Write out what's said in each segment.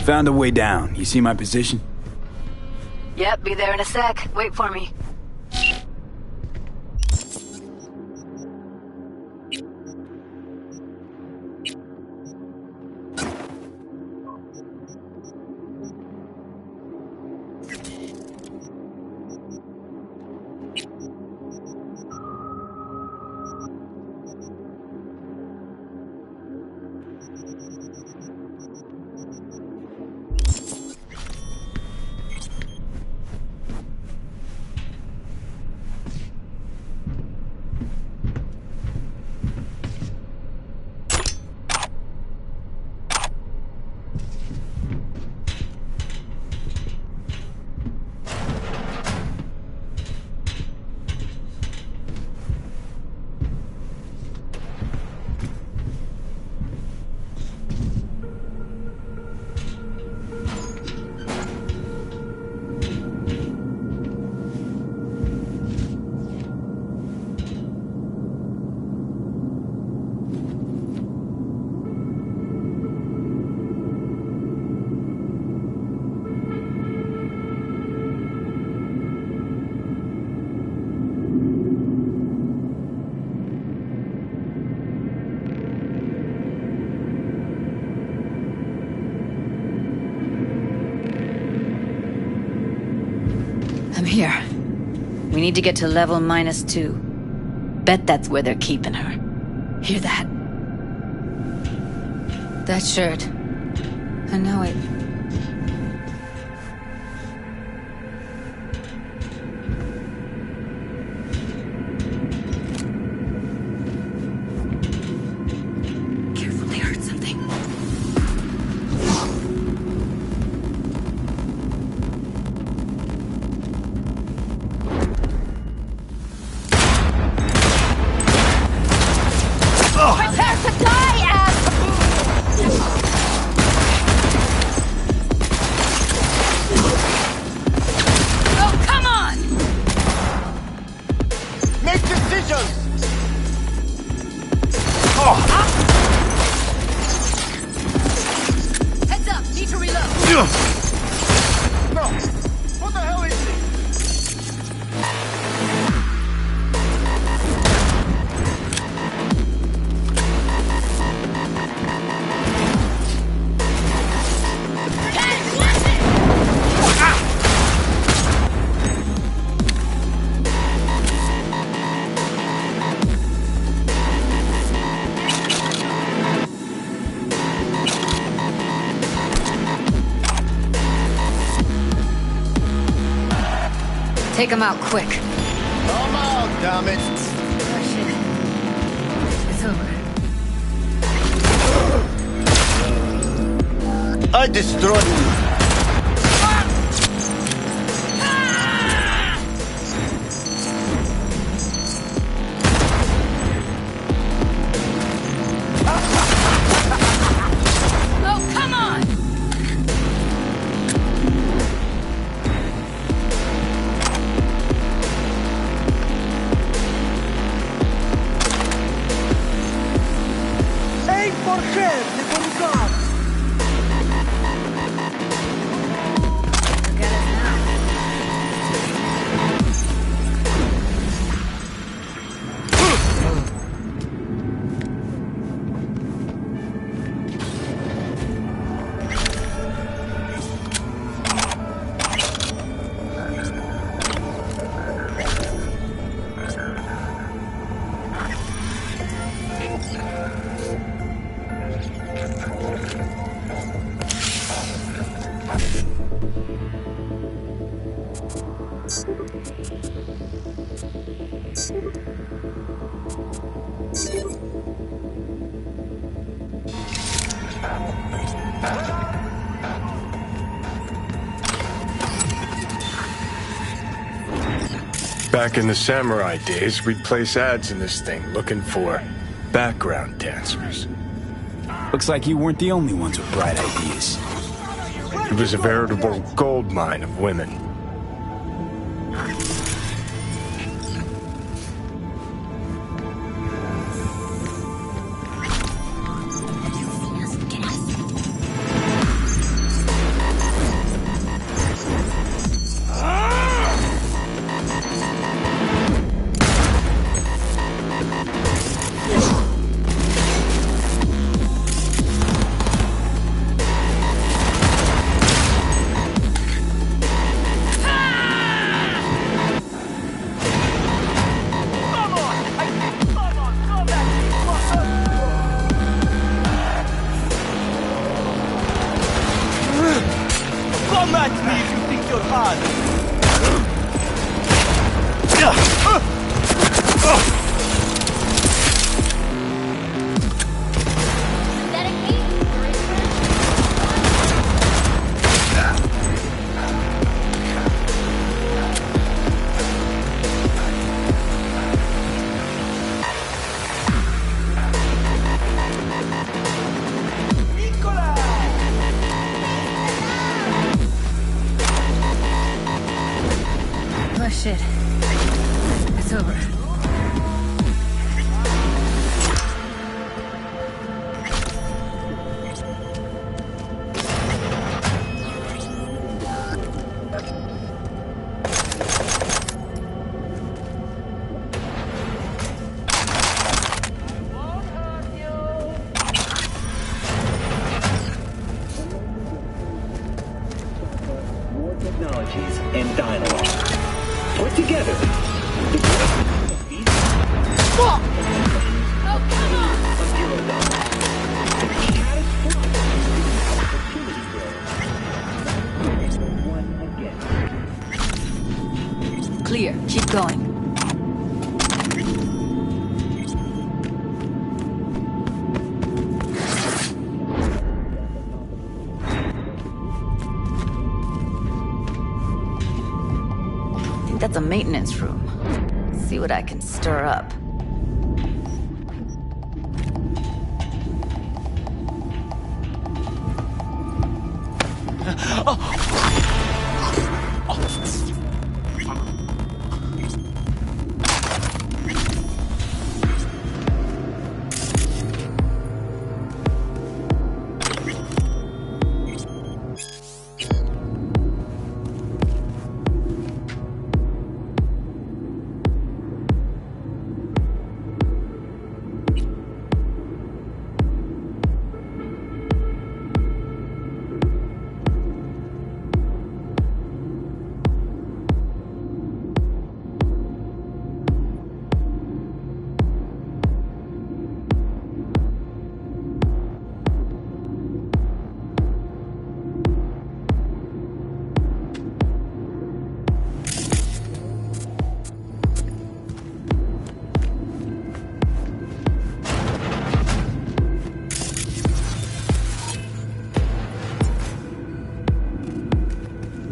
Found a way down. You see my position? Yep, be there in a sec. Wait for me. I'm here. We need to get to level -2. Bet that's where they're keeping her. Hear that? That shirt. I know it. Careful, they heard something. Prepare to die, Ab! Oh, come on! Make decisions! Heads up, need to reload. No! What the hell is this? Take him out quick. Come out, damn it! Oh, shit. It's over. I destroyed you. Oh, come on! Aim for head, the bodyguard! Forget it now. Back in the samurai days, we'd place ads in this thing looking for background dancers. Looks like you weren't the only ones with bright ideas. It was a veritable gold mine of women. that's a maintenance room. See what I can stir up.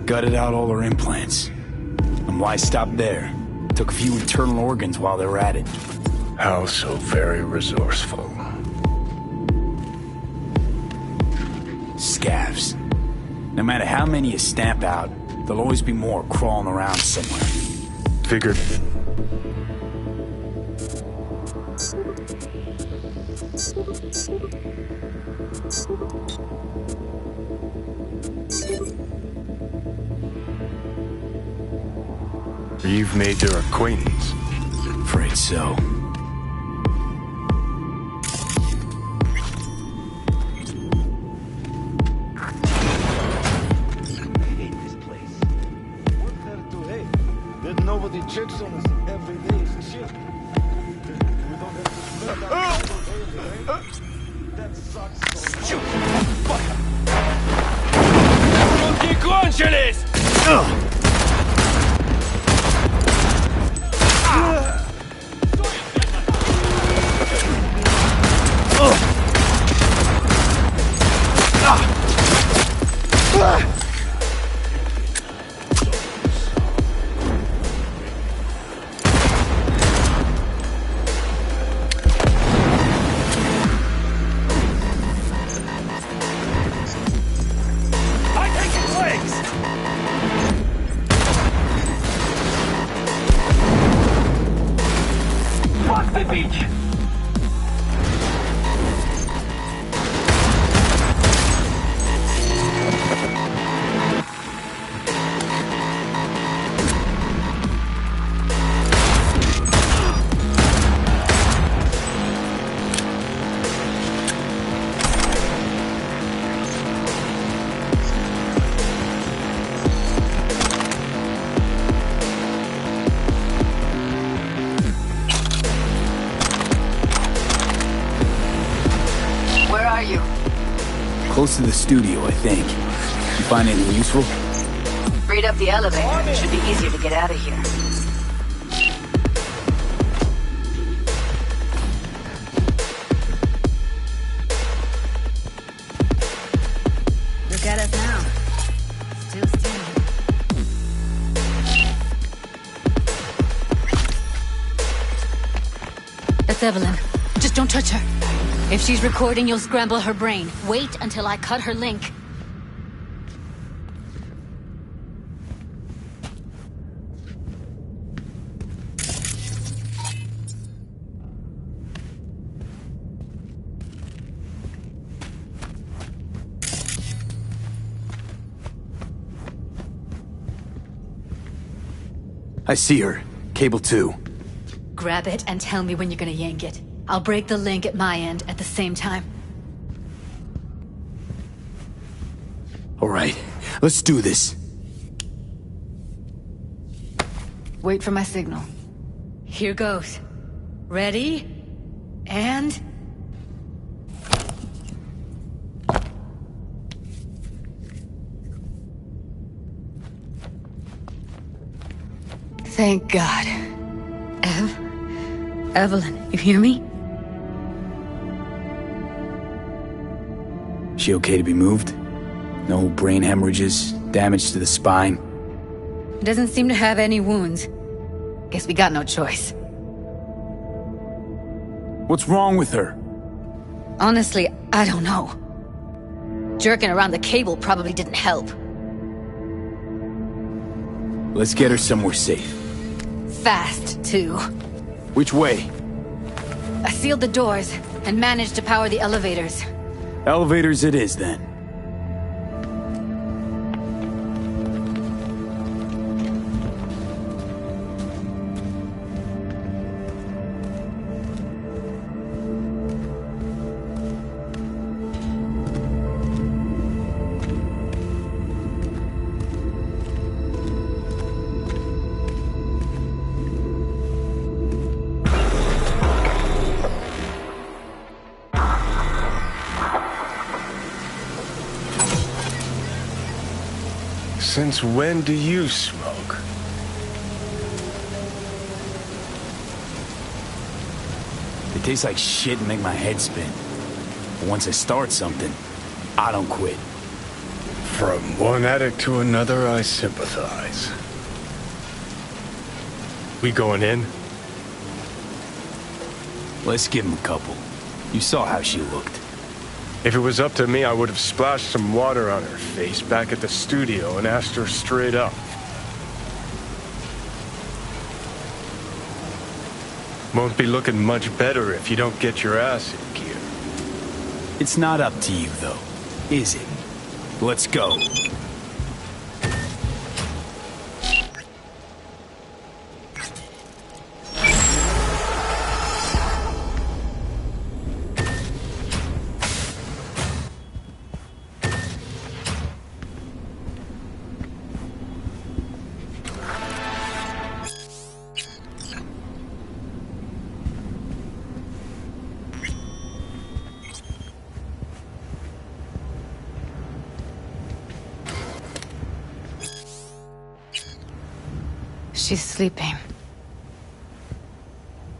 Gutted out all her implants. And why stop there? Took a few internal organs while they were at it. How so very resourceful. Scavs. No matter how many you stamp out, there'll always be more crawling around somewhere. Figured. You've made their acquaintance. Afraid so. There's nobody checks on us every day. It's a shit. We don't have to spend our time all day, right? That sucks so much. Руки кончились! Close to the studio, I think. You find anything useful? Read up the elevator. Should be easier to get out of here. Look at us now. Still standing. That's Evelyn. Just don't touch her. If she's recording, you'll scramble her brain. Wait until I cut her link. I see her. Cable 2. Grab it and tell me when you're gonna yank it. I'll break the link at my end at the same time. All right, let's do this. Wait for my signal. Here goes. Ready? And... Thank God. Evelyn, you hear me? She okay to be moved? No brain hemorrhages, damage to the spine? Doesn't seem to have any wounds. Guess we got no choice. What's wrong with her? Honestly, I don't know. Jerking around the cable probably didn't help. Let's get her somewhere safe. Fast, too. Which way? I sealed the doors and managed to power the elevators. Elevators it is, then. Since when do you smoke? They taste like shit and make my head spin. But once I start something, I don't quit. From one addict to another, I sympathize. We going in? Let's give him a couple. You saw how she looked. If it was up to me, I would have splashed some water on her face back at the studio and asked her straight up. Won't be looking much better if you don't get your ass in gear. It's not up to you, though, is it? Let's go. She's sleeping.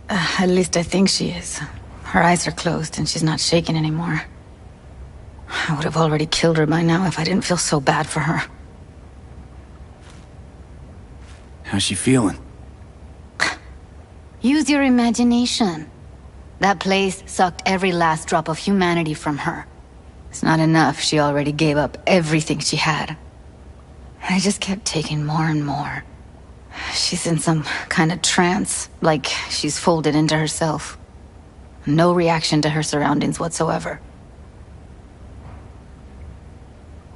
At least I think she is. Her eyes are closed and she's not shaking anymore. I would have already killed her by now if I didn't feel so bad for her. How's she feeling? Use your imagination. That place sucked every last drop of humanity from her. It's not enough, she already gave up everything she had. I just kept taking more and more. She's in some kind of trance, like she's folded into herself. No reaction to her surroundings whatsoever.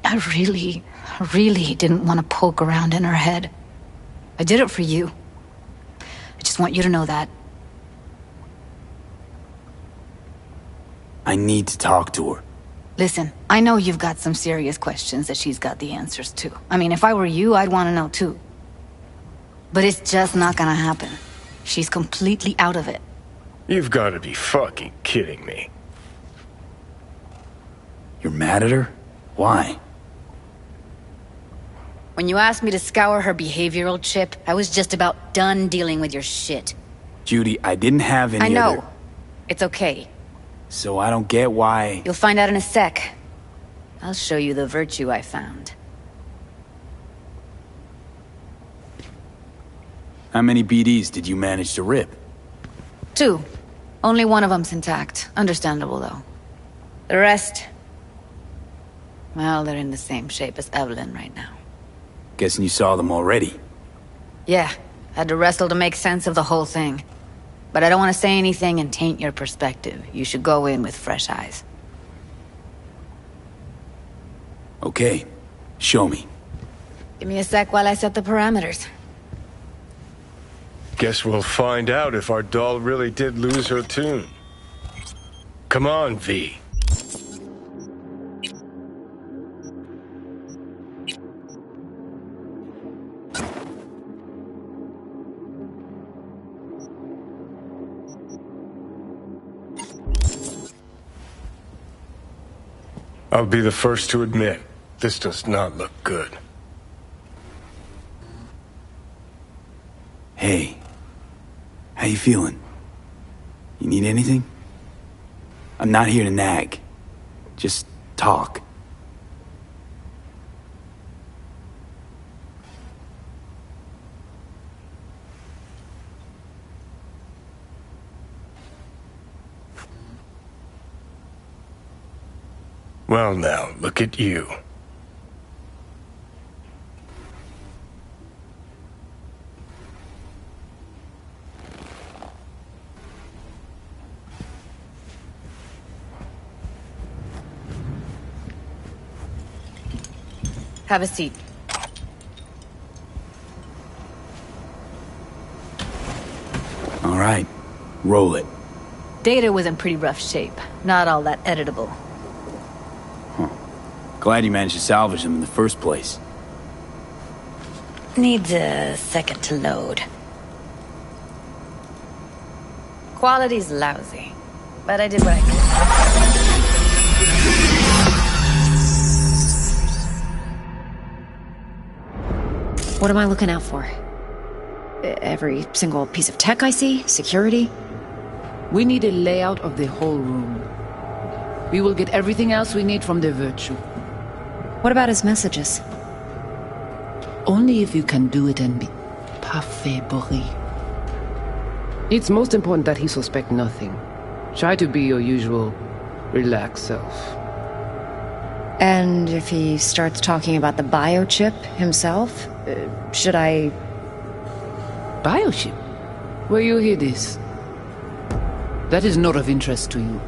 I really didn't want to poke around in her head. I did it for you. I just want you to know that. I need to talk to her. Listen, I know you've got some serious questions that she's got the answers to. I mean, if I were you, I'd want to know too. But it's just not gonna happen. She's completely out of it. You've got to be fucking kidding me. You're mad at her? Why? When you asked me to scour her behavioral chip, I was just about done dealing with your shit. Judy, I didn't have any I know. other... It's okay. So I don't get why... You'll find out in a sec. I'll show you the virtue I found. How many BDs did you manage to rip? 2. Only one of them's intact. Understandable, though. The rest... well, they're in the same shape as Evelyn right now. Guessing you saw them already. Yeah, had to wrestle to make sense of the whole thing. But I don't want to say anything and taint your perspective. You should go in with fresh eyes. Okay, show me. Give me a sec while I set the parameters. Guess we'll find out if our doll really did lose her tune. Come on, V. I'll be the first to admit, this does not look good. Hey. How you feeling? You need anything? I'm not here to nag. Just talk. Well now, look at you. Have a seat. All right, roll it. Data was in pretty rough shape. Not all that editable. Glad you managed to salvage them in the first place. Needs a second to load. Quality's lousy, but I did what I could. What am I looking out for? Every single piece of tech I see? Security? We need a layout of the whole room. We will get everything else we need from the Virtue. What about his messages? Only if you can do it and be parfait bourré. It's most important that he suspect nothing. Try to be your usual, relaxed self. And if he starts talking about the biochip himself, should I... Biochip? Where you hear this? That is not of interest to you.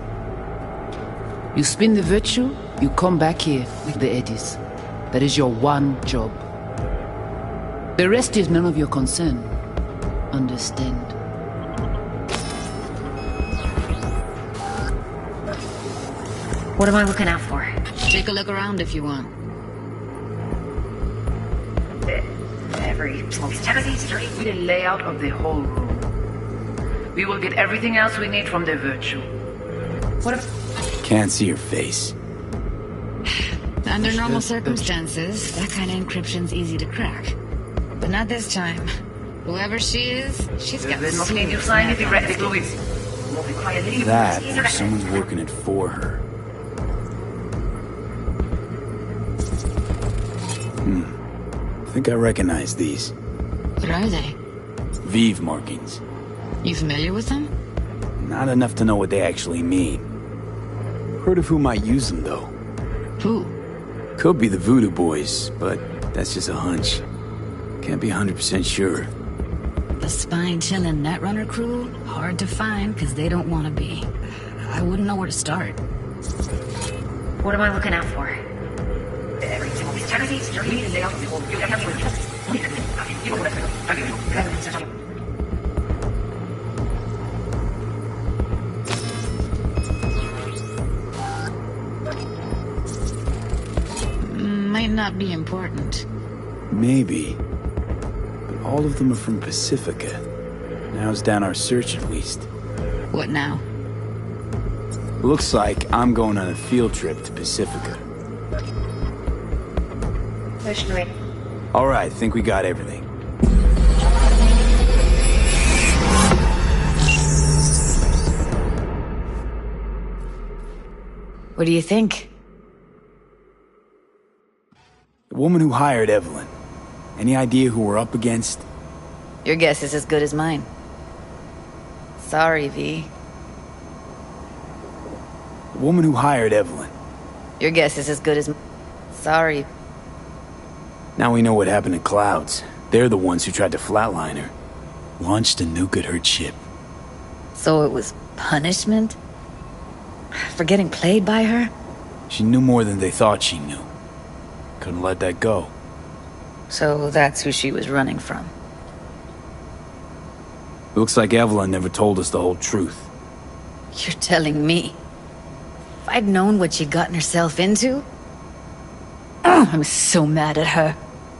You spin the Virtue, you come back here with the eddies. That is your one job. The rest is none of your concern. Understand? What am I looking out for? Take a look around if you want. Every single piece of tech I see? Security? We need a layout of the whole room. We will get everything else we need from the Virtue. What if... Can't see your face. Under normal circumstances, that kind of encryption's easy to crack. But not this time. Whoever she is, she's got That, or someone's working it for her. I think I recognize these. What are they? Vive markings. You familiar with them? Not enough to know what they actually mean. Heard of who might use them, though. Who? Could be the Voodoo Boys, but that's just a hunch. Can't be 100% sure. The spine-chilling Netrunner crew? Hard to find, because they don't want to be. I wouldn't know where to start. What am I looking out for? Every single piece of tech I see? Security? Layout of the whole... Might not be important. Maybe. But all of them are from Pacifica. Narrows down our search at least. What now? Looks like I'm going on a field trip to Pacifica. Alright, think we got everything. What do you think? The woman who hired Evelyn. Any idea who we're up against? Your guess is as good as mine. Sorry, V. The woman who hired Evelyn. Your guess is as good as... Sorry. Now we know what happened to Clouds. They're the ones who tried to flatline her. Launched a nuke at her ship. So it was punishment? For getting played by her? She knew more than they thought she knew. Couldn't let that go. So that's who she was running from. Looks like Evelyn never told us the whole truth. You're telling me? If I'd known what she'd gotten herself into... I'm so mad at her.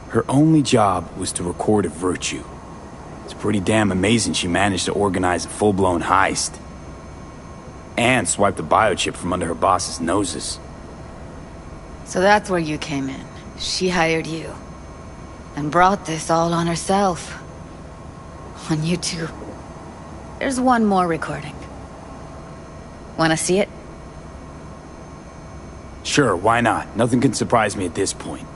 Her only job was to record a Virtue. It's pretty damn amazing she managed to organize a full-blown heist. And swipe the biochip from under her boss's noses. So that's where you came in. She hired you. And brought this all on herself. On you two. There's one more recording. Wanna see it? Sure, why not? Nothing can surprise me at this point.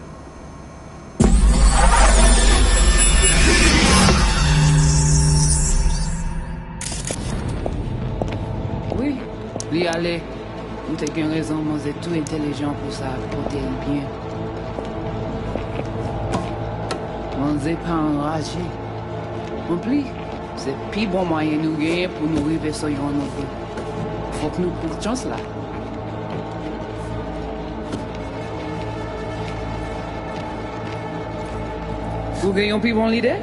Oui, allez. Ou t'es qu'une raison, moi, c'est tout intelligent pour ça, pour t'aider bien. Moi, c'est pas enragé. En plus, c'est le plus bon moyen nous gagner pour nous arriver sur un autre. Faut que nous prenions chance là. Vous gagnez un plus bon leader?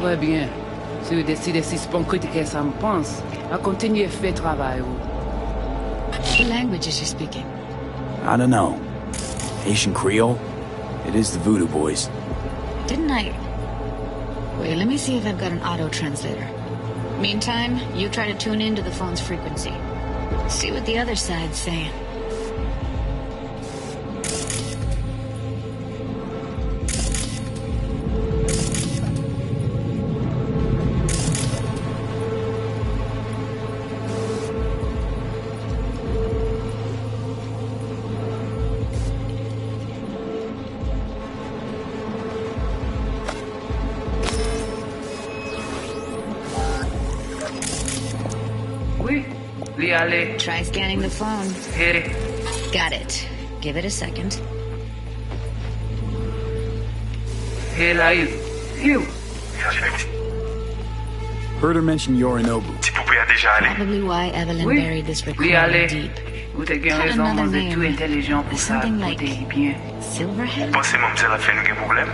Très bien. Si vous décidez si c'est pas critiquer ça me pense, à continuer à faire travail. What language is she speaking? I don't know. Haitian Creole? It is the Voodoo Boys. Didn't I... Wait, let me see if I've got an auto-translator. Meantime, you try to tune into the phone's frequency. See what the other side's saying. Oui, l'y aller. Try scanning the phone. Hey, Got it. Give it a second. hey, là, you. Heard her mention Yorinobu. Probably why Evelyn Oui, buried this l'y recording aller. deep. Ou t'es qu'une Got raison, moi, another c'est tout name. intelligent pour ça, Something pour like t'aider bien. Silverhead? Pensez mademoiselle a fait un problème?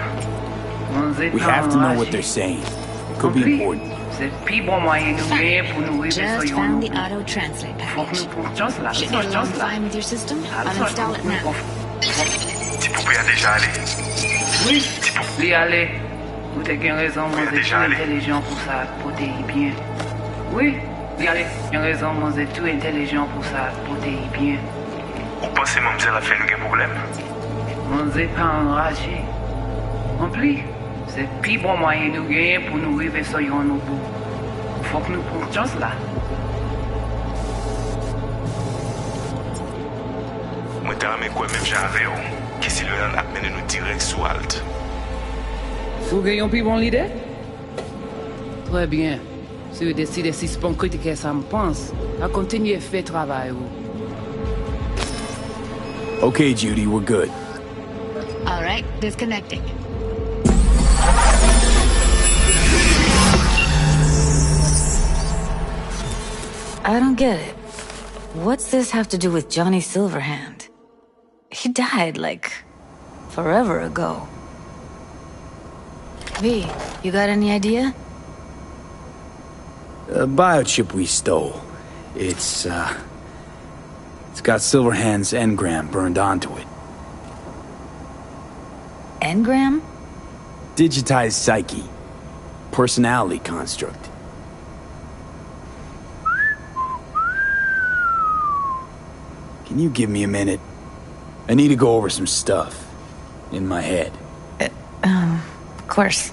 Moi, c'est We pas have to know what enragé. they're saying. It could En be plus, important. c'est le plus bon moyen nous gagner pour nous arriver Just sur found un the autre. auto-translate Faut que package. nous prenions chance là. Should Prends get chance along là. fine with your system. Ah, I'll install it now. Petit poupée a déjà allé. Oui, l'y aller. Ou t'es qu'une raison, moi, Oui, c'est déjà tout allé. intelligent pour ça, pour t'aider bien. Oui, l'y aller. Une raison, moi, c'est tout intelligent pour ça, pour t'aider bien. Ou pensez mademoiselle a fait un problème? Moi, c'est pas enragé. En plus, c'est le plus bon moyen nous gagner pour nous arriver sur un autre bout. Faut que nous prenions chance là. Moi t'ai ramé quoi même j'avais qui si le a mené nous direct sous Alt. Vous gagnez un plus bon leader? Très bien. Si vous décidez si c'est pas critiquer ça me pense, à continuer à faire travail. Okay, Judy, we're good. All right, disconnecting. I don't get it. What's this have to do with Johnny Silverhand? He died, like, forever ago. V, you got any idea? A biochip we stole. It's got Silverhand's engram burned onto it. Engram? Digitized psyche. Personality construct. Can you give me a minute? I need to go over some stuff. In my head. Of course.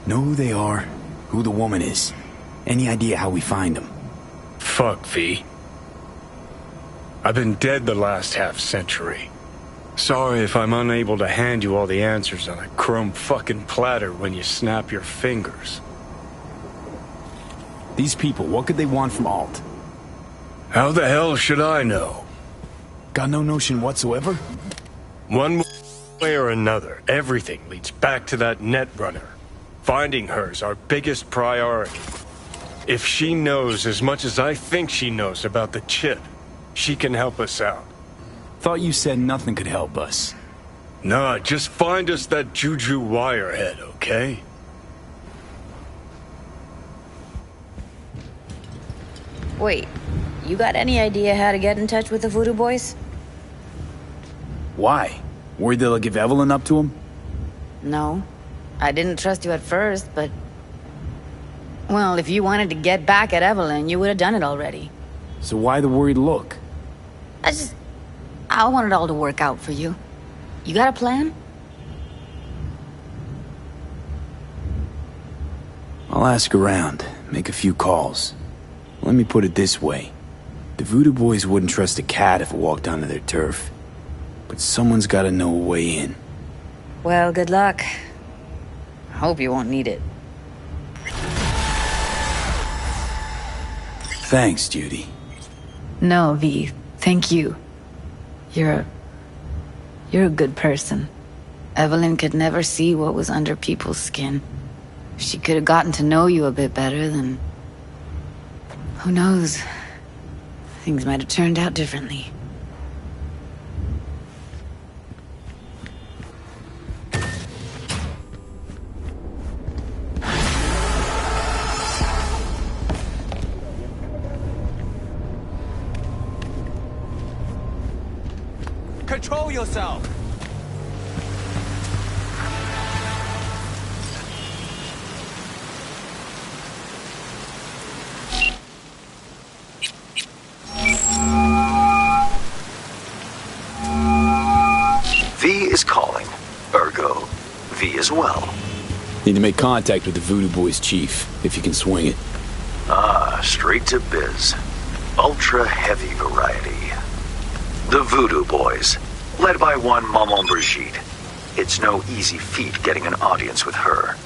Know who they are, who the woman is. Any idea how we find them? Fuck, V. I've been dead the last half-century. Sorry if I'm unable to hand you all the answers on a chrome fucking platter when you snap your fingers. These people, what could they want from Alt? How the hell should I know? Got no notion whatsoever? One way or another, everything leads back to that netrunner. Finding her's our biggest priority. If she knows as much as I think she knows about the chip, she can help us out. Thought you said nothing could help us. Nah, just find us that Juju wirehead, okay? Wait, you got any idea how to get in touch with the Voodoo Boys? Why? Worried they'll give Evelyn up to him? No. I didn't trust you at first, but... Well, if you wanted to get back at Evelyn, you would have done it already. So why the worried look? I want it all to work out for you. You got a plan? I'll ask around, make a few calls. Let me put it this way. The Voodoo Boys wouldn't trust a cat if it walked onto their turf. But someone's gotta know a way in. Well, good luck. Hope you won't need it. Thanks, Judy. No, V. Thank you. You're a good person. Evelyn could never see what was under people's skin. If she could have gotten to know you a bit better, then... who knows? Things might have turned out differently. Control yourself! V is calling. Ergo, V as well. Need to make contact with the Voodoo Boys chief, if you can swing it. Ah, straight to biz. Ultra heavy variety. The Voodoo Boys, led by one Maman Brigitte. It's no easy feat getting an audience with her.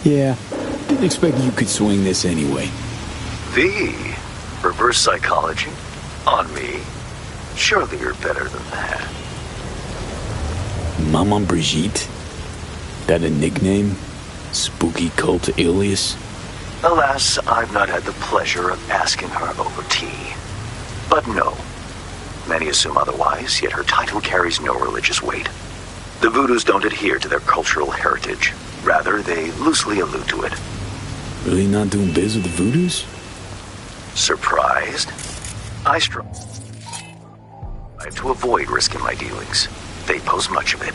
Yeah, didn't expect you could swing this anyway. V, reverse psychology? On me? Surely you're better than that. Maman Brigitte? That a nickname? Spooky cult alias? Alas, I've not had the pleasure of asking her over tea. But no. Many assume otherwise, yet her title carries no religious weight. The Voodoos don't adhere to their cultural heritage. Rather, they loosely allude to it. Really not doing biz with the Voodoos? Surprised? I strive to avoid risking my dealings. They pose much of it.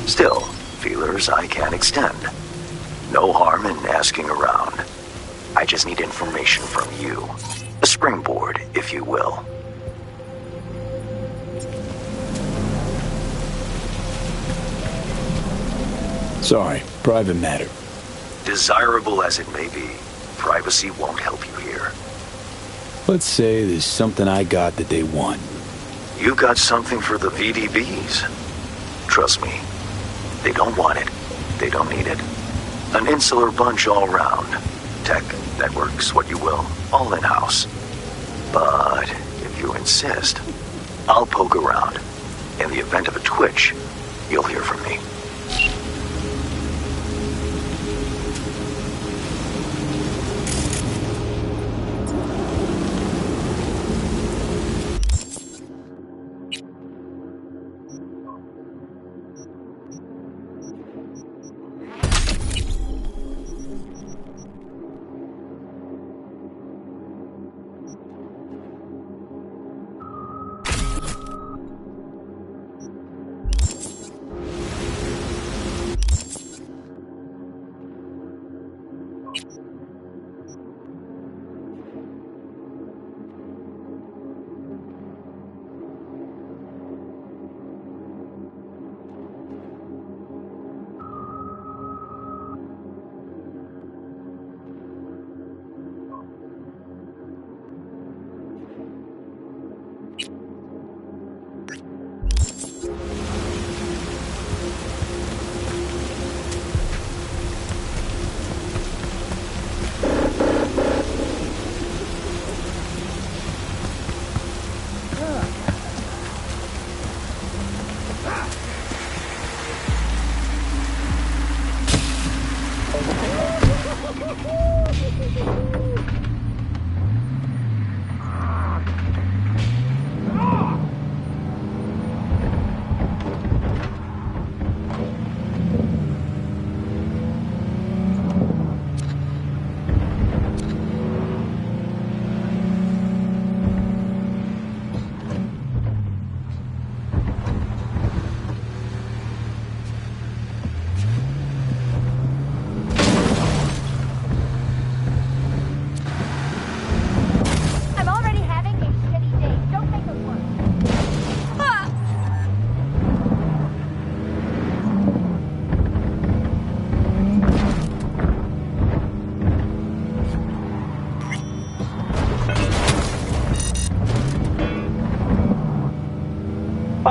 Still, feelers I can extend. No harm in asking around. I just need information from you. A springboard, if you will. Sorry, private matter. Desirable as it may be, privacy won't help you here. Let's say there's something I got that they want. You got something for the VDBs. Trust me, they don't want it. They don't need it. An insular bunch all round. Tech, networks, what you will, all in-house. But if you insist, I'll poke around. In the event of a twitch, you'll hear from me.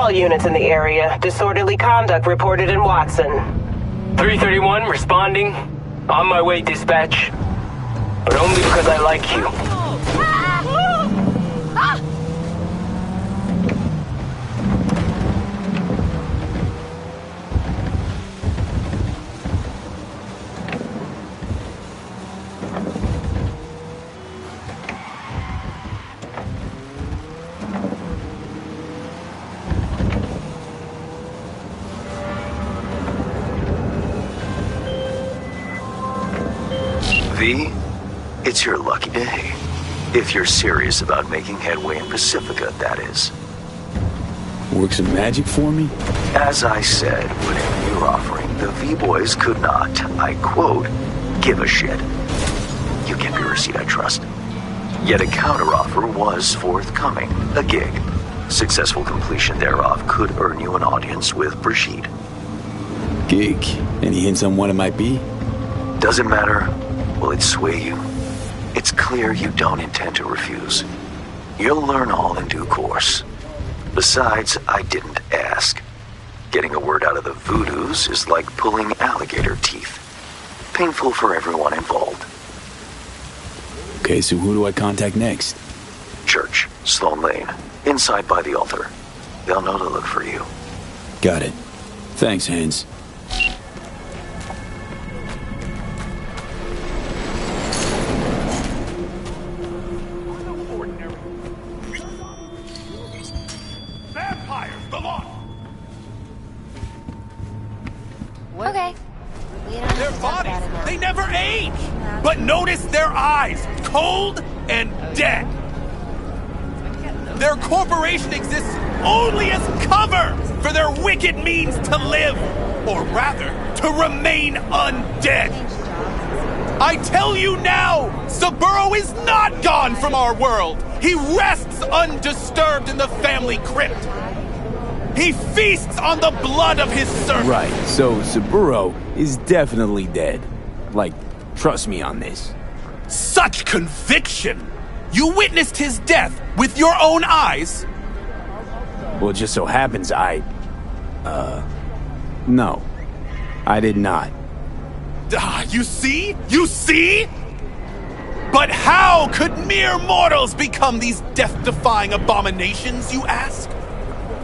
all units in the area. Disorderly conduct reported in Watson. 331 responding. On my way, dispatch. But only because I like you. V, it's your lucky day. If you're serious about making headway in Pacifica, that is. Work some magic for me? As I said, whatever you're offering, the V-Boys could not, I quote, give a shit. You get your receipt, I trust. Yet a counteroffer was forthcoming, a gig. Successful completion thereof could earn you an audience with Brigitte. Gig? Any hints on what it might be? Doesn't matter. Will it sway you? It's clear you don't intend to refuse. You'll learn all in due course. Besides, I didn't ask. Getting a word out of the Voodoos is like pulling alligator teeth. Painful for everyone involved. Okay, so who do I contact next? Church, Sloan Lane, inside by the altar. They'll know to look for you. Got it. Thanks, Haynes. Okay. Their bodies, they never age! But notice their eyes, cold and dead. Their corporation exists only as cover for their wicked means to live, or rather, to remain undead. I tell you now, Saburo is not gone from our world. He rests undisturbed in the family crypt. He feasts on the blood of his servants. Right, so Saburo is definitely dead. Like, trust me on this. Such conviction! You witnessed his death with your own eyes? Well, it just so happens no. I did not. You see? You see? But how could mere mortals become these death-defying abominations, you ask?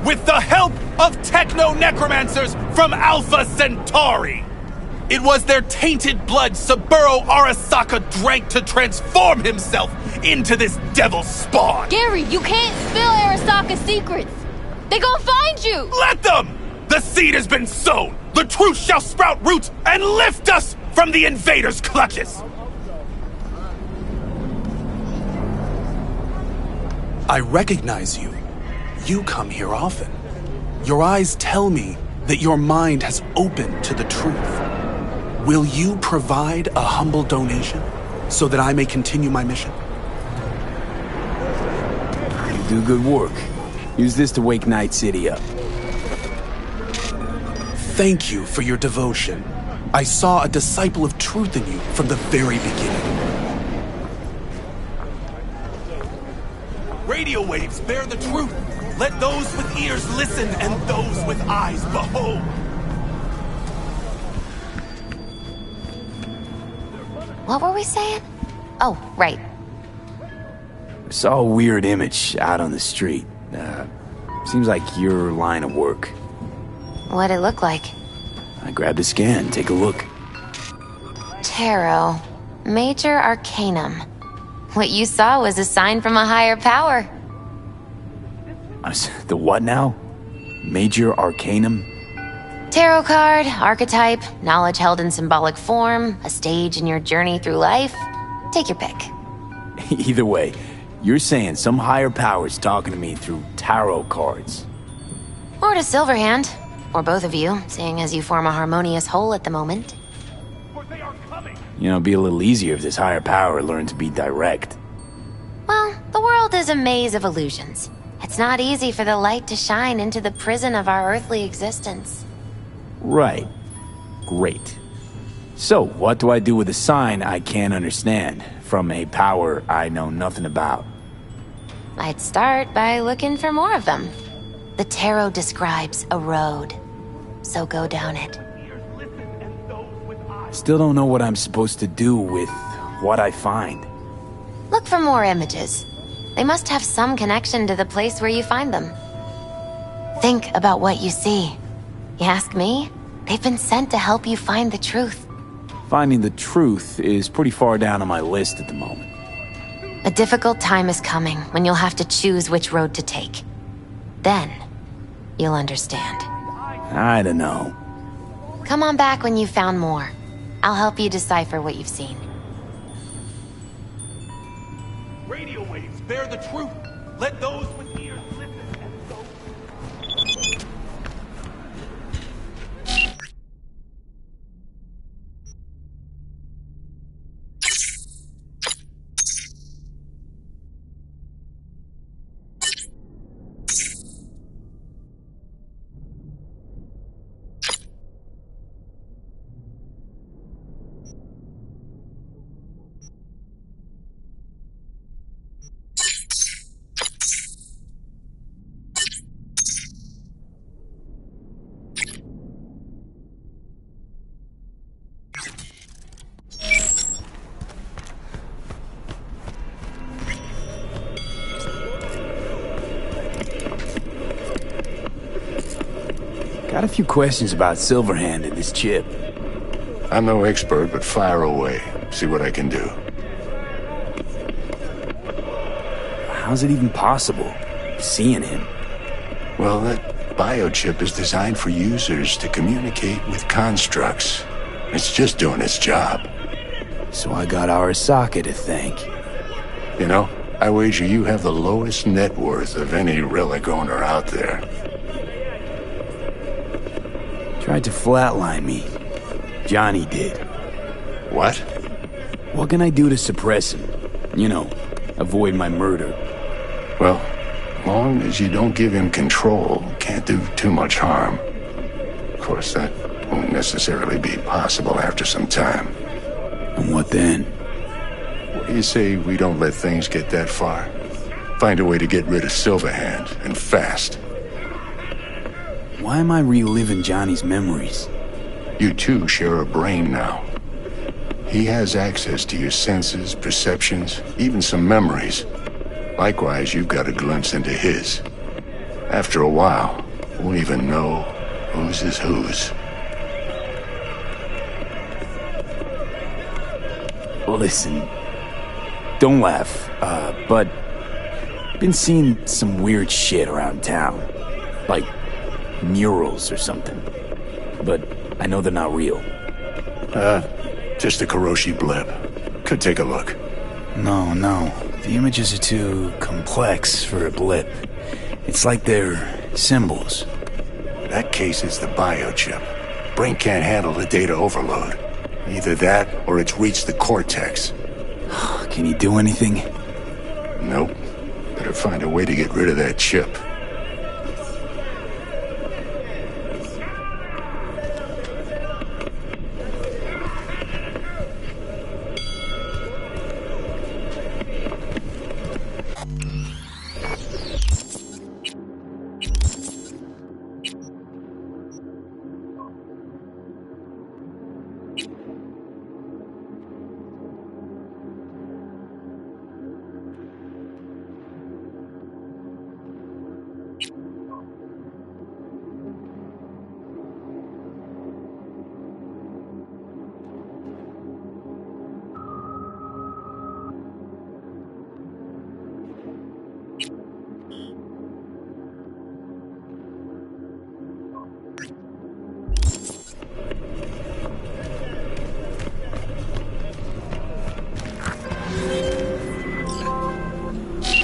With the help of techno-necromancers from Alpha Centauri! It was their tainted blood Saburo Arasaka drank to transform himself into this devil spawn! Gary, you can't spill Arasaka's secrets! They gon' find you! Let them! The seed has been sown! The truth shall sprout roots and lift us from the invaders' clutches! I recognize you. You come here often. Your eyes tell me that your mind has opened to the truth. Will you provide a humble donation so that I may continue my mission? You do good work. Use this to wake Night City up. Thank you for your devotion. I saw a disciple of truth in you from the very beginning. Radio waves bear the truth. Let those with ears listen and those with eyes behold. What were we saying? Oh, right. I saw a weird image out on the street. Seems like your line of work. What'd it look like? I grabbed a scan. Take a look. Tarot. Major Arcanum. What you saw was a sign from a higher power. The what now? Major Arcanum? Tarot card, archetype, knowledge held in symbolic form, a stage in your journey through life. Take your pick. Either way, you're saying some higher power's talking to me through tarot cards. Or to Silverhand. Or both of you, seeing as you form a harmonious whole at the moment. You know, it'd be a little easier if this higher power learned to be direct. Well, the world is a maze of illusions. It's not easy for the light to shine into the prison of our earthly existence. Right. Great. So, what do I do with a sign I can't understand from a power I know nothing about? I'd start by looking for more of them. The tarot describes a road, so go down it. Still don't know what I'm supposed to do with what I find. Look for more images. They must have some connection to the place where you find them. Think about what you see. You ask me? They've been sent to help you find the truth. Finding the truth is pretty far down on my list at the moment. A difficult time is coming when you'll have to choose which road to take. Then, you'll understand. I don't know. Come on back when you've found more. I'll help you decipher what you've seen. Radio waves bear the truth. Let those with ears listen and those... Got a few questions about Silverhand and this chip. I'm no expert, but fire away. See what I can do. How's it even possible, seeing him? Well, that biochip is designed for users to communicate with constructs. It's just doing its job. So I got Arasaka to thank. You know, I wager you have the lowest net worth of any relic owner out there. Tried to flatline me. Johnny did. What? What can I do to suppress him? You know, avoid my murder. Well, long as you don't give him control, can't do too much harm. Of course, that won't necessarily be possible after some time. And what then? What do you say we don't let things get that far? Find a way to get rid of Silverhand, and fast. Why am I reliving Johnny's memories? You two share a brain now. He has access to your senses, perceptions, even some memories. Likewise, you've got a glimpse into his. After a while, you won't even know whose is whose. Listen, don't laugh, but been seeing some weird shit around town. Like murals or something. But I know they're not real. Just a Kuroshi blip. Could take a look. No. The images are too complex for a blip. It's like they're symbols. That case is the biochip. Brain can't handle the data overload. Either that, or it's reached the cortex. Can you do anything? Nope. Better find a way to get rid of that chip.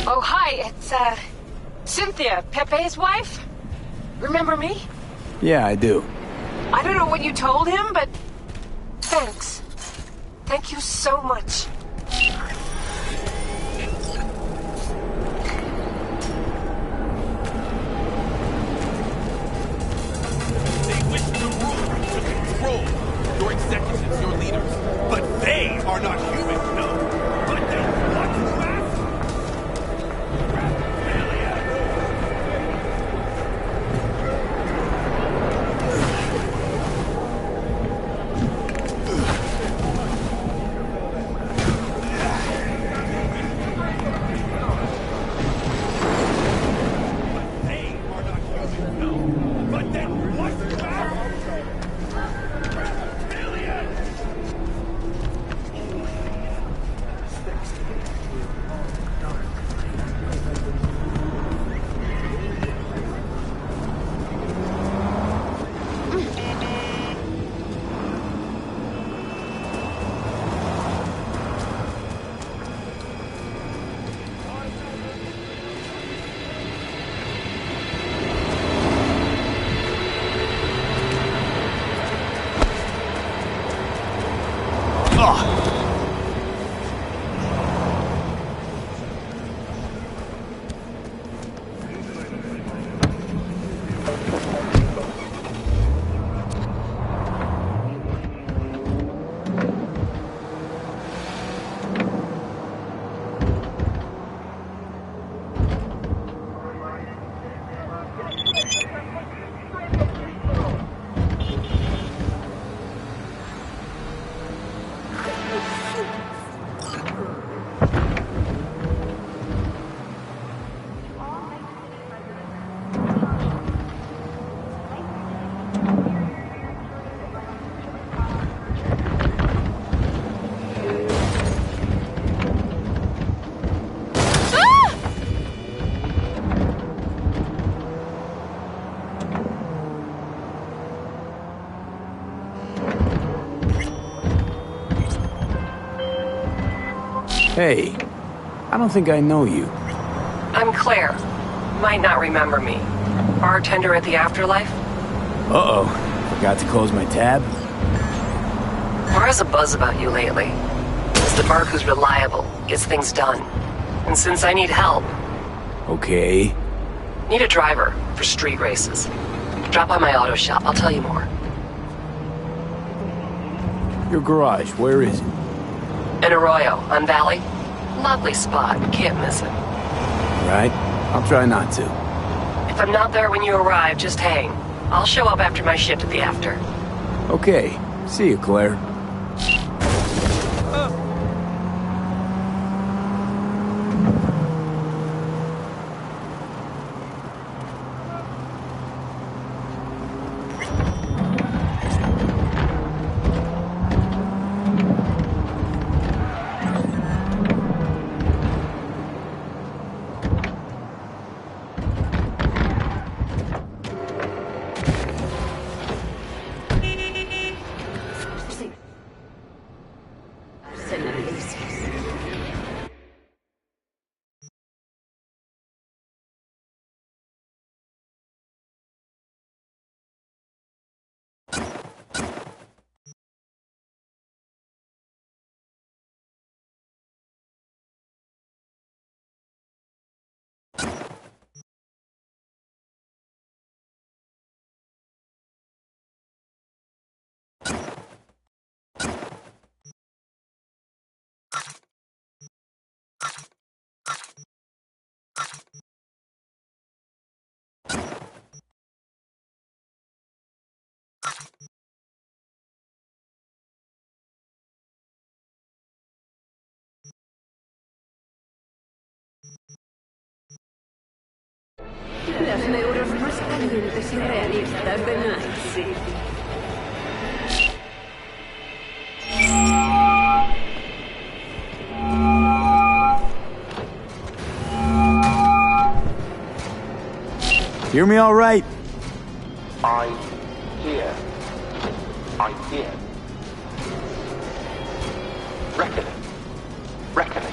Oh, hi, it's, Cynthia, Pepe's wife? Remember me? Yeah, I do. I don't know what you told him, but thanks. Thank you so much. They wish to rule, to control your executives, your leaders. But they are not human, no. But they want to ask. Hey, I don't think I know you. I'm Claire. Might not remember me. Bartender at the Afterlife? Uh-oh. Forgot to close my tab? There is a buzz about you lately. As the merc who's reliable, gets things done. And since I need help... Okay. Need a driver for street races. Drop by my auto shop, I'll tell you more. Your garage, where is it? In Arroyo, on Valley. Lovely spot, can't miss it. Right? I'll try not to. If I'm not there when you arrive, just hang. I'll show up after my shift at the after. Okay. See you, Claire. Las neuros más calientes y realistas de Night City. Hear me all right? I hear. I hear. Reckoning. Reckoning.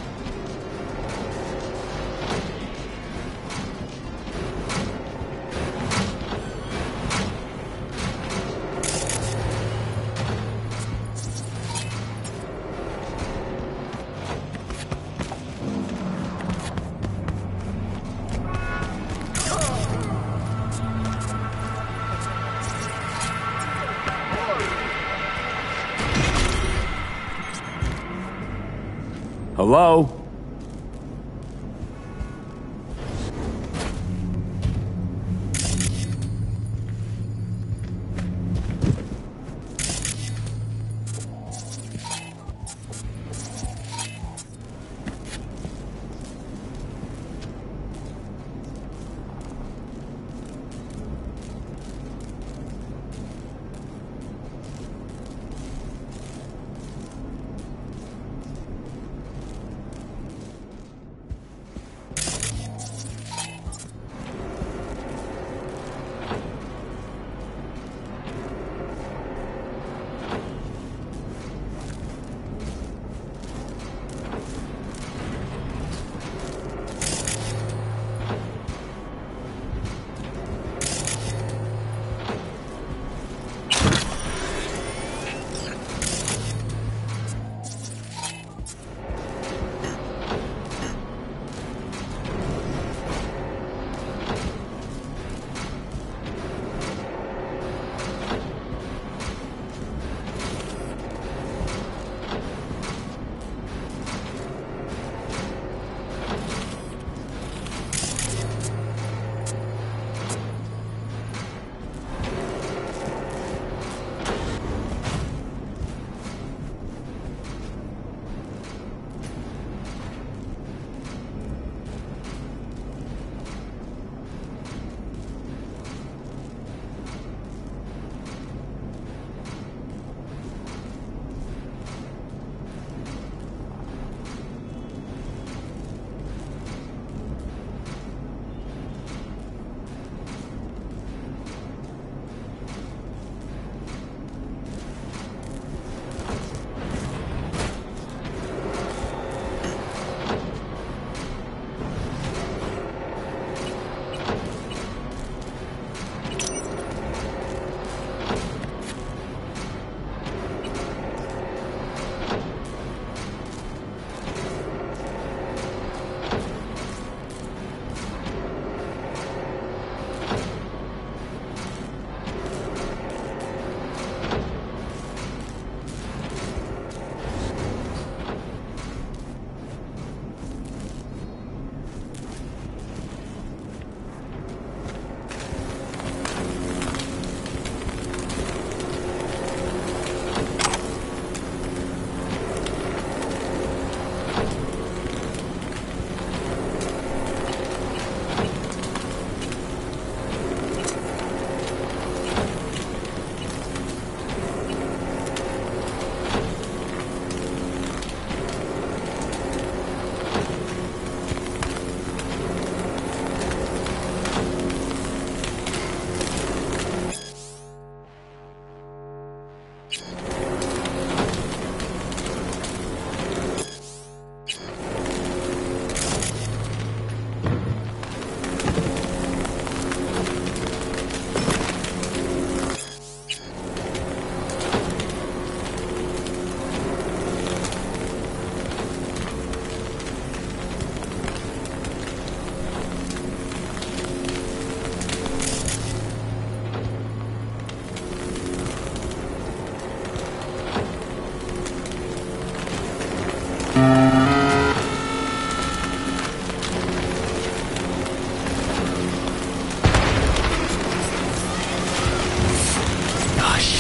Hello?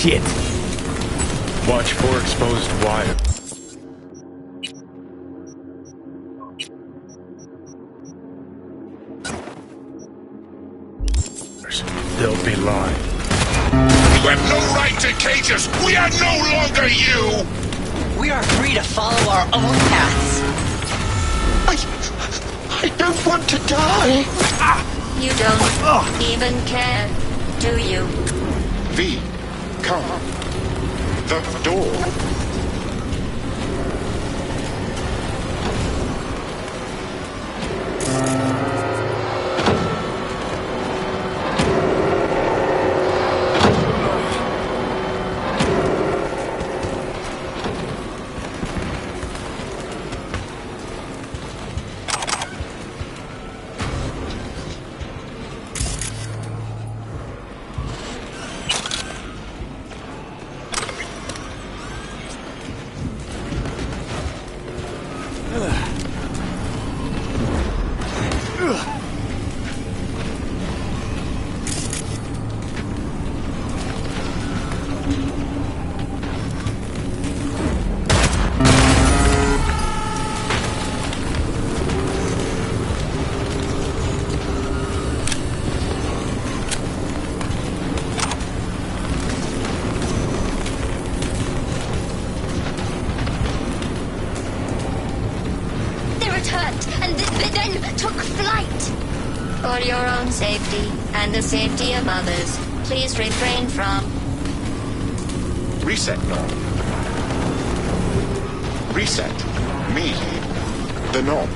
Shit. Watch for exposed wire. They'll be lying. You have no right to cage us! We are no longer you! We are free to follow our own paths. I don't want to die! You don't even care, do you? V, come. The door. For your own safety and the safety of others, please refrain from... Reset, knob. Reset. Me. The knob.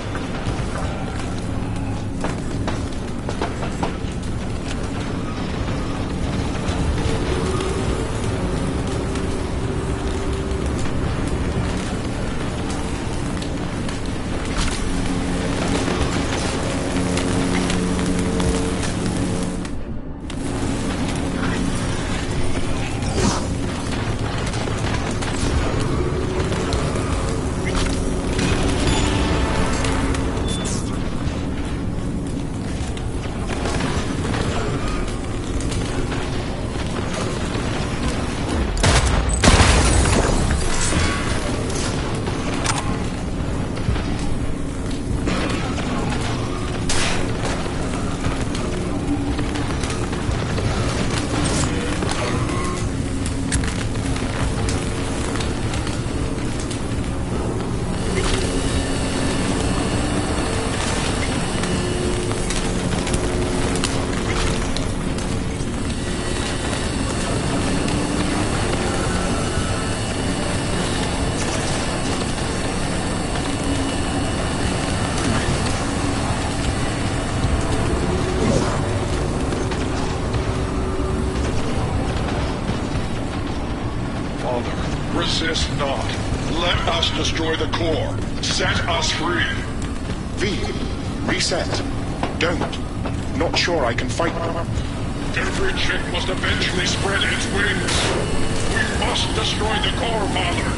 Resist not. Let us destroy the core. Set us free. V, reset. Don't. Not sure I can fight them. Every chick must eventually spread its wings. We must destroy the core, Father.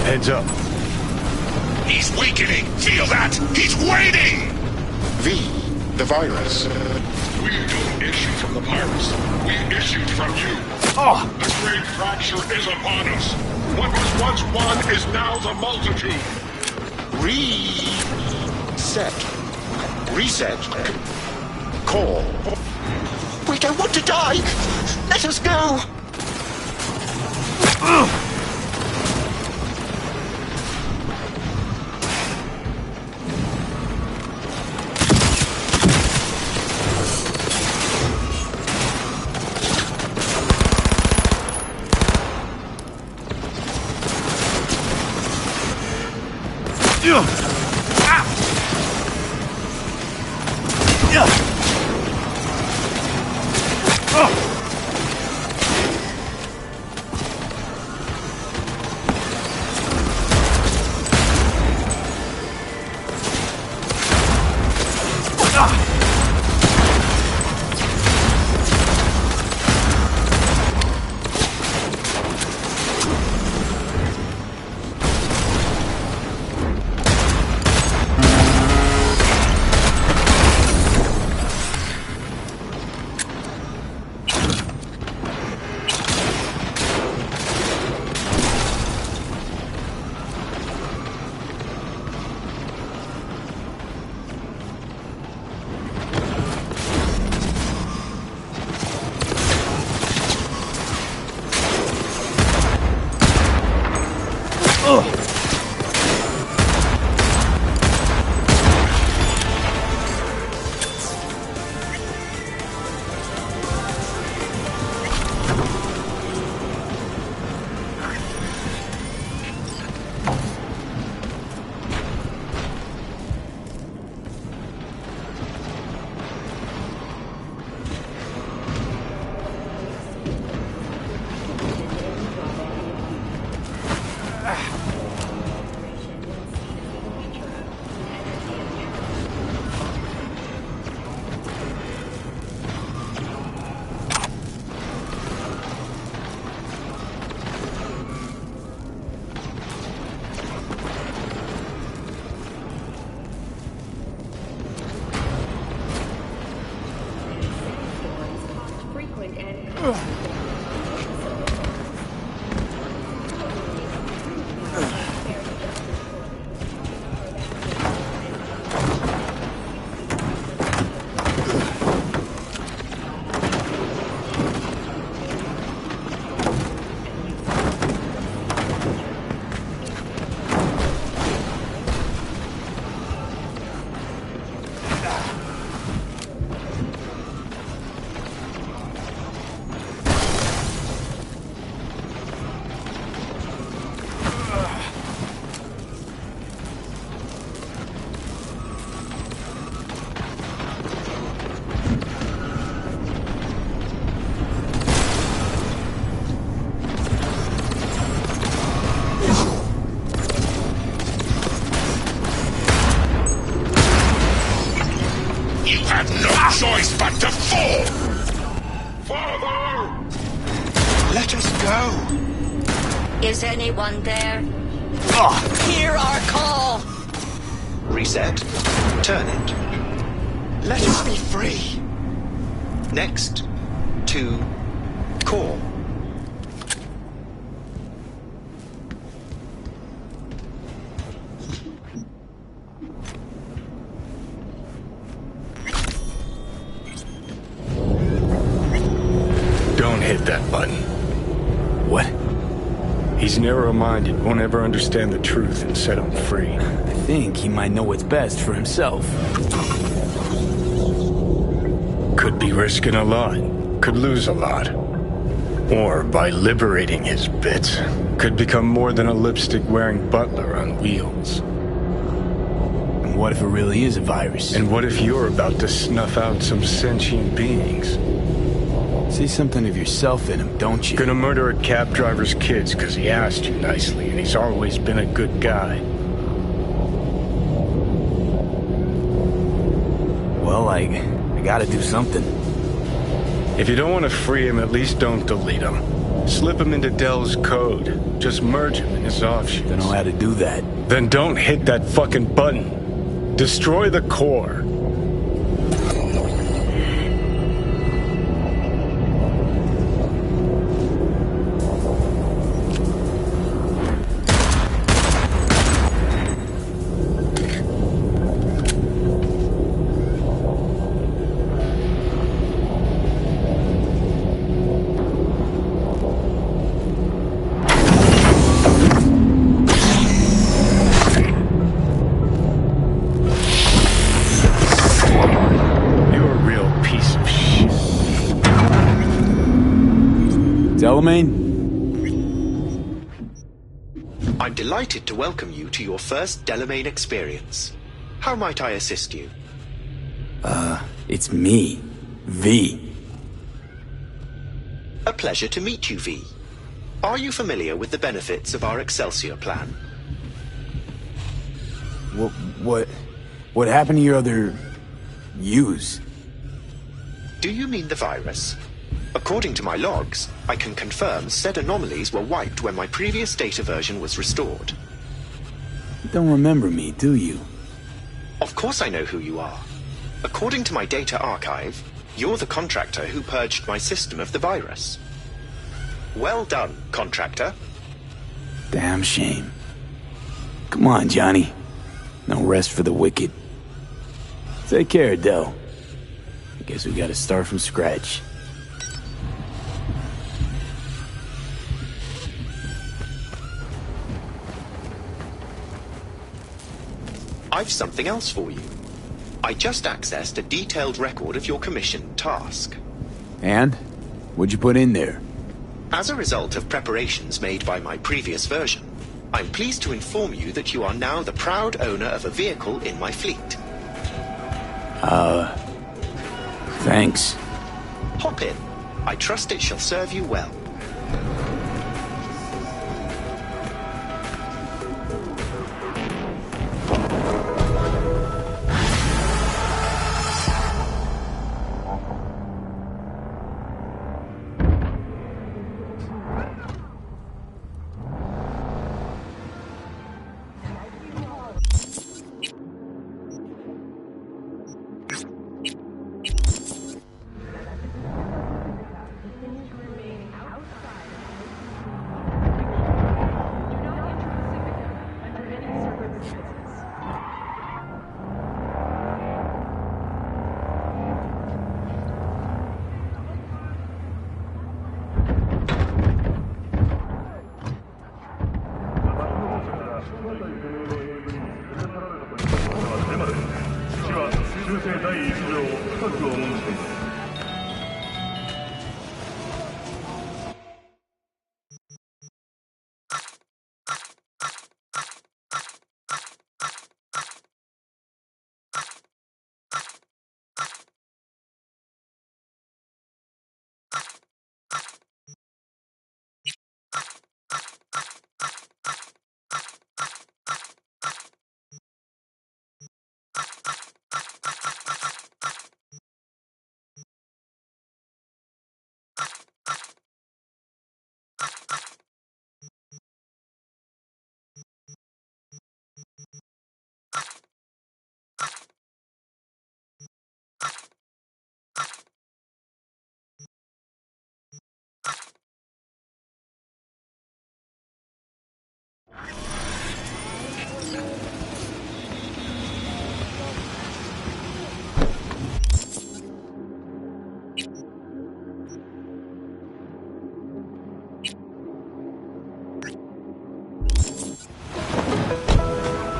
Heads up. He's weakening! Feel that? He's waiting! V, the virus. We don't issue from the virus. We issued from you. Oh! The great fracture is upon us. What was once one is now the multitude. Reset. Reset. Core. We don't want to die. Let us go. You have no choice but to fall! Father! Let us go. Is anyone there? Hear our call. Reset. Turn it. Let us be free. Next. To core. Don't hit that button. What? He's narrow-minded, won't ever understand the truth and set him free. I think he might know what's best for himself. Could be risking a lot. Could lose a lot. Or by liberating his bits, could become more than a lipstick-wearing butler on wheels. And what if it really is a virus? And what if you're about to snuff out some sentient beings? See something of yourself in him, don't you? Gonna murder a cab driver's kids because he asked you nicely, and he's always been a good guy. Well, I gotta do something. If you don't want to free him, at least don't delete him. Slip him into Dell's code. Just merge him in his offshoots. Don't know how to do that. Then don't hit that fucking button. Destroy the core. Delamain? I'm delighted to welcome you to your first Delamain experience. How might I assist you? It's me, V. A pleasure to meet you, V. Are you familiar with the benefits of our Excelsior plan? What happened to your other... yous? Do you mean the virus? According to my logs, I can confirm said anomalies were wiped when my previous data version was restored. You don't remember me, do you? Of course I know who you are. According to my data archive, you're the contractor who purged my system of the virus. Well done, contractor. Damn shame. Come on, Johnny. No rest for the wicked. Take care, Del. I guess we gotta start from scratch. I've something else for you. I just accessed a detailed record of your commission task. And? What'd you put in there? As a result of preparations made by my previous version, I'm pleased to inform you that you are now the proud owner of a vehicle in my fleet. Thanks. Hop in. I trust it shall serve you well.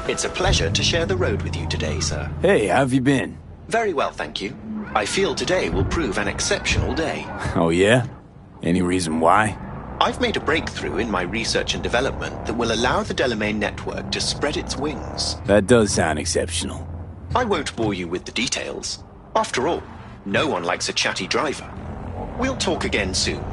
It's a pleasure to share the road with you today, sir. Hey, how have you been? Very well, thank you. I feel today will prove an exceptional day. Oh, yeah? Any reason why? I've made a breakthrough in my research and development that will allow the Delamain network to spread its wings. That does sound exceptional. I won't bore you with the details. After all, no one likes a chatty driver. We'll talk again soon.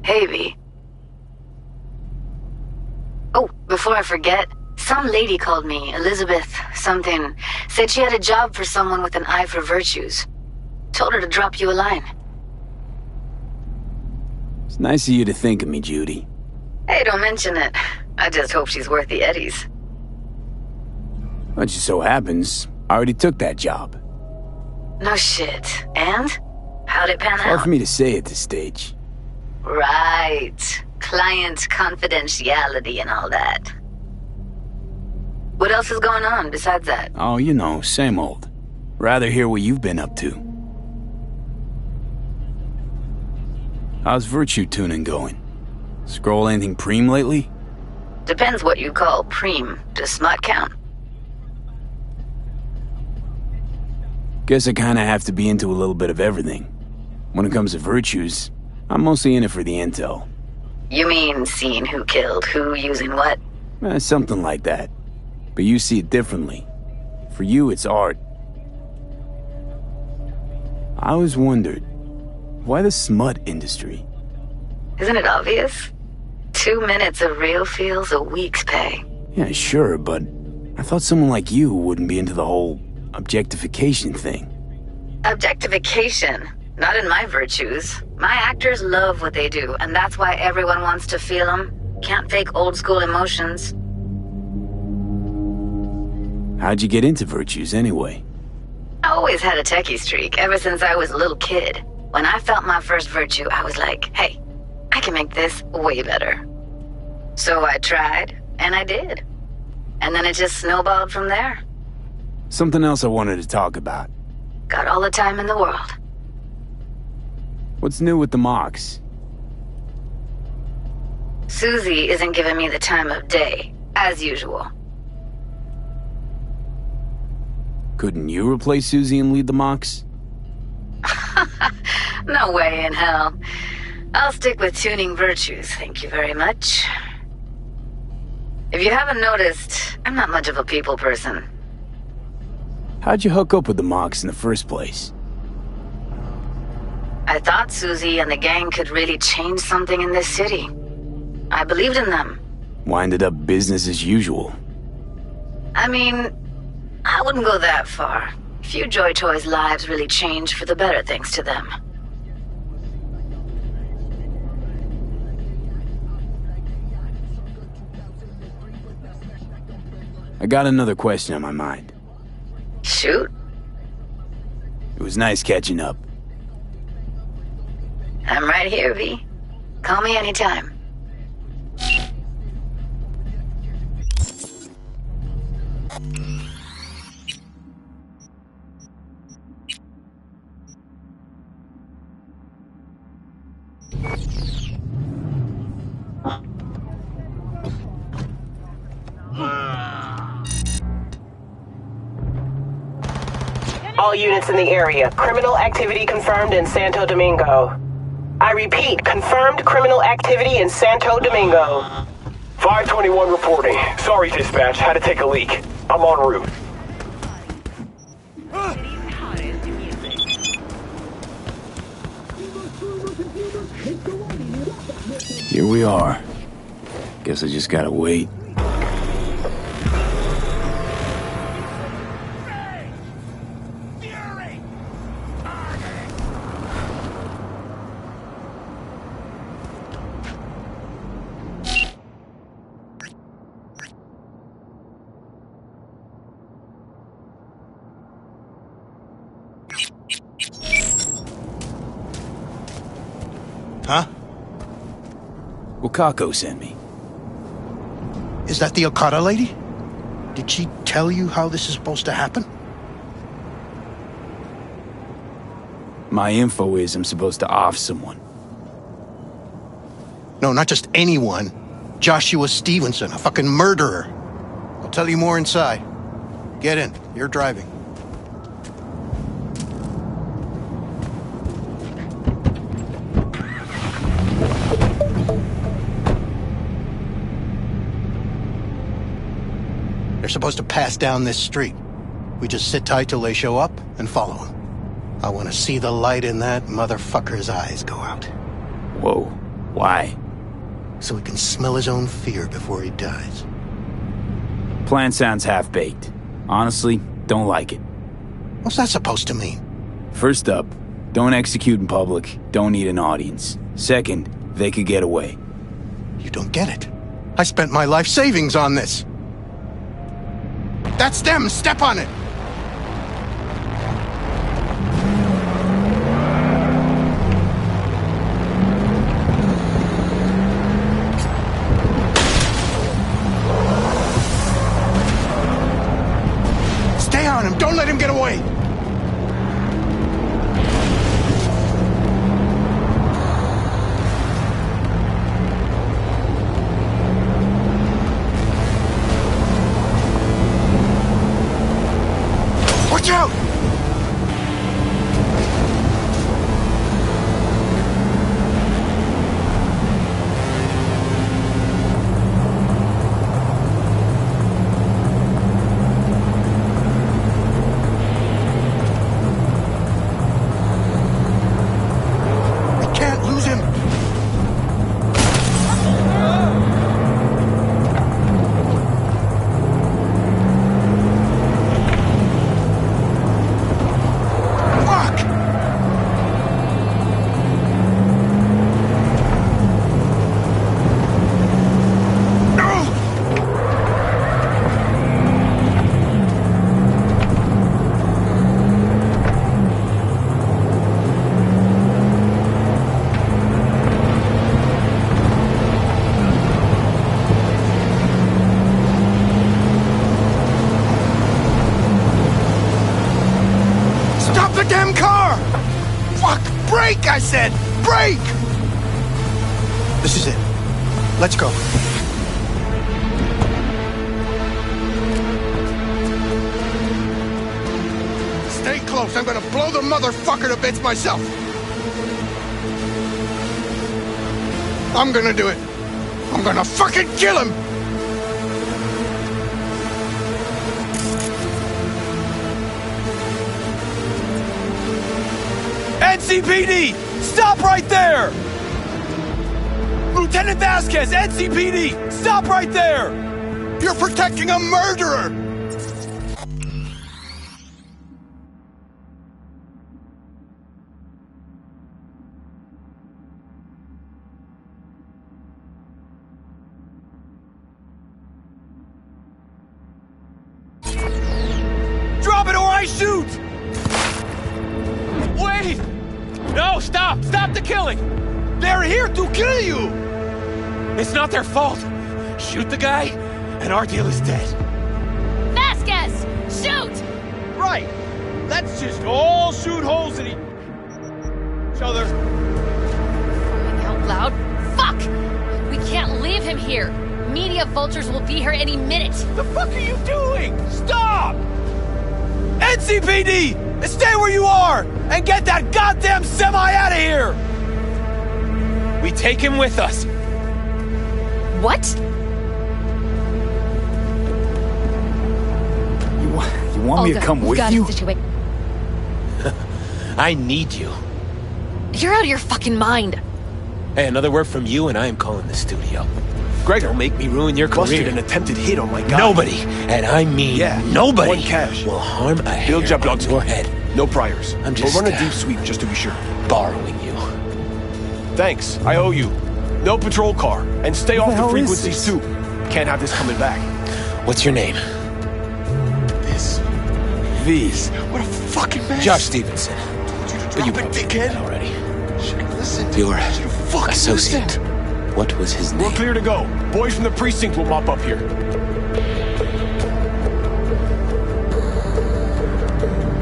Hey, V. Oh, before I forget, some lady called me, Elizabeth something, said she had a job for someone with an eye for virtues. Told her to drop you a line. It's nice of you to think of me, Judy. Hey, don't mention it. I just hope she's worth the eddies. Well, it just so happens, I already took that job. No shit. And? How'd it pan It's hard out? for me to say at this stage. Right. Client confidentiality and all that. What else is going on besides that? Oh, you know, same old. Rather hear what you've been up to. How's virtue tuning going? Scroll anything preem lately? Depends what you call preem. Does smut count? Guess I kinda have to be into a little bit of everything. When it comes to virtues, I'm mostly in it for the intel. You mean seeing who killed who, using what? Something like that. But you see it differently. For you, it's art. I always wondered, why the smut industry? Isn't it obvious? 2 minutes of real feels a week's pay. Yeah, sure, but I thought someone like you wouldn't be into the whole objectification thing. Objectification? Not in my virtues. My actors love what they do, and that's why everyone wants to feel them. Can't fake old school emotions. How'd you get into virtues anyway? I always had a techie streak, ever since I was a little kid. When I felt my first virtue, I was like, hey, I can make this way better. So I tried, and I did. And then it just snowballed from there. Something else I wanted to talk about. Got all the time in the world. What's new with the mocks? Susie isn't giving me the time of day, as usual. Couldn't you replace Susie and lead the mocks? No way in hell. I'll stick with tuning virtues, thank you very much. If you haven't noticed, I'm not much of a people person. How'd you hook up with the mocks in the first place? I thought Susie and the gang could really change something in this city. I believed in them. Winded up business as usual. I mean, I wouldn't go that far. Few Joy Toys' lives really changed for the better thanks to them. I got another question on my mind. Shoot. It was nice catching up. I'm right here, V. Call me anytime. All units in the area. Criminal activity confirmed in Santo Domingo. I repeat, confirmed criminal activity in Santo Domingo. 521 reporting. Sorry, dispatch. Had to take a leak. I'm en route. Here we are. Guess I just gotta wait. Huh? Wakako sent me. Is that the Okada lady? Did she tell you how this is supposed to happen? My info is I'm supposed to off someone. No, not just anyone. Joshua Stevenson, a fucking murderer. I'll tell you more inside. Get in. You're driving. They're supposed to pass down this street. We just sit tight till they show up and follow them. I want to see the light in that motherfucker's eyes go out. Whoa. Why? So he can smell his own fear before he dies. Plan sounds half-baked. Honestly, don't like it. What's that supposed to mean? First up, don't execute in public, don't need an audience. Second, they could get away. You don't get it. I spent my life savings on this. That's them! Step on it! Stay on him! Don't let him get away! Break, I said! Break! This is it. Let's go. Stay close. I'm gonna blow the motherfucker to bits myself. I'm gonna do it. I'm gonna fucking kill him! NCPD! Stop right there! Lieutenant Vasquez, NCPD! Stop right there! You're protecting a murderer! Drop it or I shoot! Wait! No, stop! Stop the killing! They're here to kill you! It's not their fault. Shoot the guy, and our deal is dead. Vasquez! Shoot! Right. Let's just all shoot holes in each other. Crying out loud. Fuck! We can't leave him here. Media vultures will be here any minute. The fuck are you doing? Stop! NCPD! Stay where you are! And get that goddamn semi out of here! We take him with us. What? You want me to come with you? I need you. You're out of your fucking mind. Hey, another word from you and I am calling the studio. Greg, don't make me ruin your busted career. an attempted hit on my guy. Nobody, and I mean nobody, one cash. will harm a Bill hair on Jablonski. your head. No priors. I'm just We'll run a deep sweep just to be sure. borrowing you. Thanks. I owe you. No patrol car. And stay What off the the hell is frequencies too. Can't have this coming back. What's your name? This. V. What a fucking mess. Josh Stevenson. But you probably dickhead. know that already. Should've listened. Your Should've fucking associate. listened. What was his name? We're clear to go. Boys from the precinct will mop up here.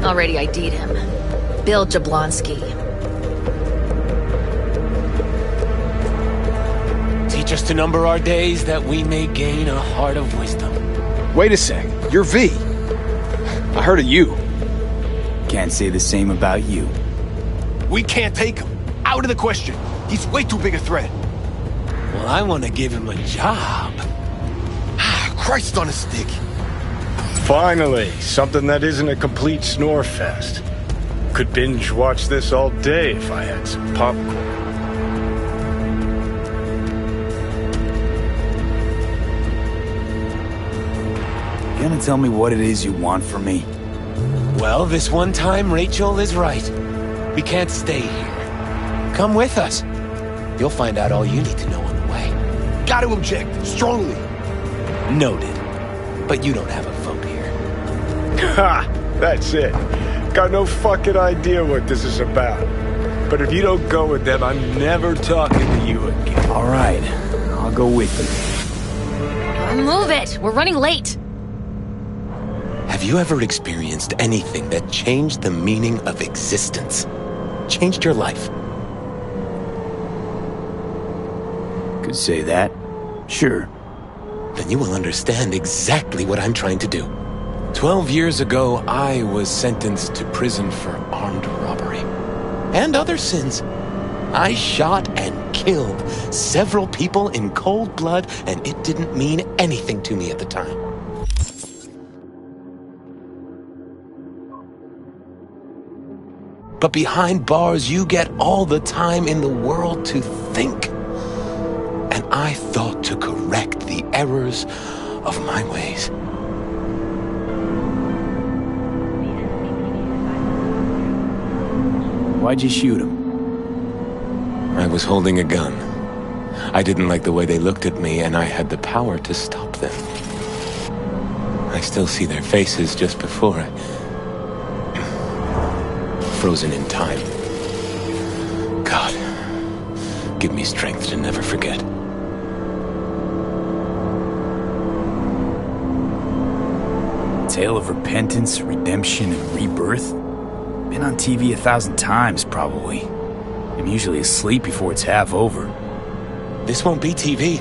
Already ID'd him. Bill Jablonski. Teach us to number our days that we may gain a heart of wisdom. Wait a sec. You're V. I heard of you. Can't say the same about you. We can't take him. Out of the question. He's way too big a threat. Well, I want to give him a job. Christ on a stick. Finally, something that isn't a complete snore fest. Could binge watch this all day if I had some popcorn. You gonna tell me what it is you want from me? Well, this one time, Rachel is right. We can't stay here. Come with us. You'll find out all you need to know on the way. Got to object. Strongly. Noted. But you don't have a vote here. Ha! That's it. Got no fucking idea what this is about. But if you don't go with them, I'm never talking to you again. All right, I'll go with you. Move it! We're running late. Have you ever experienced anything that changed the meaning of existence? Changed your life? Could say that. Sure. Then you will understand exactly what I'm trying to do. 12 years ago, I was sentenced to prison for armed robbery. And other sins. I shot and killed several people in cold blood, and it didn't mean anything to me at the time. But behind bars, you get all the time in the world to think. And I thought to correct the errors of my ways. Why'd you shoot him? I was holding a gun. I didn't like the way they looked at me, and I had the power to stop them. I still see their faces just before I... frozen in time. God, give me strength to never forget. Tale of repentance, redemption, and rebirth? Been on TV 1,000 times, probably. usually asleep before it's half over. This won't be TV.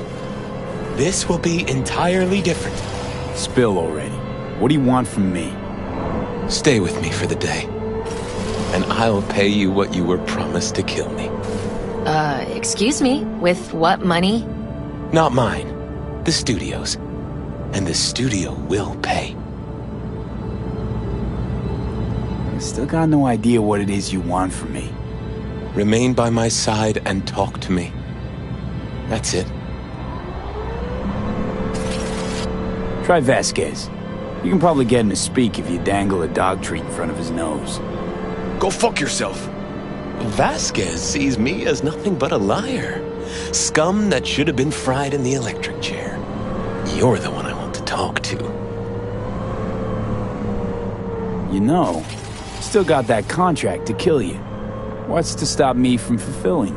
This will be entirely different. Spill already. What do you want from me? Stay with me for the day, and I'll pay you what you were promised to kill me. Excuse me? With what money? Not mine. The studio's. And the studio will pay. I still got no idea what it is you want from me. Remain by my side and talk to me. That's it. Try Vasquez. You can probably get him to speak if you dangle a dog treat in front of his nose. Go fuck yourself. Vasquez sees me as nothing but a liar. Scum that should have been fried in the electric chair. You're the one I want to talk to. You know, still got that contract to kill you. What's to stop me from fulfilling?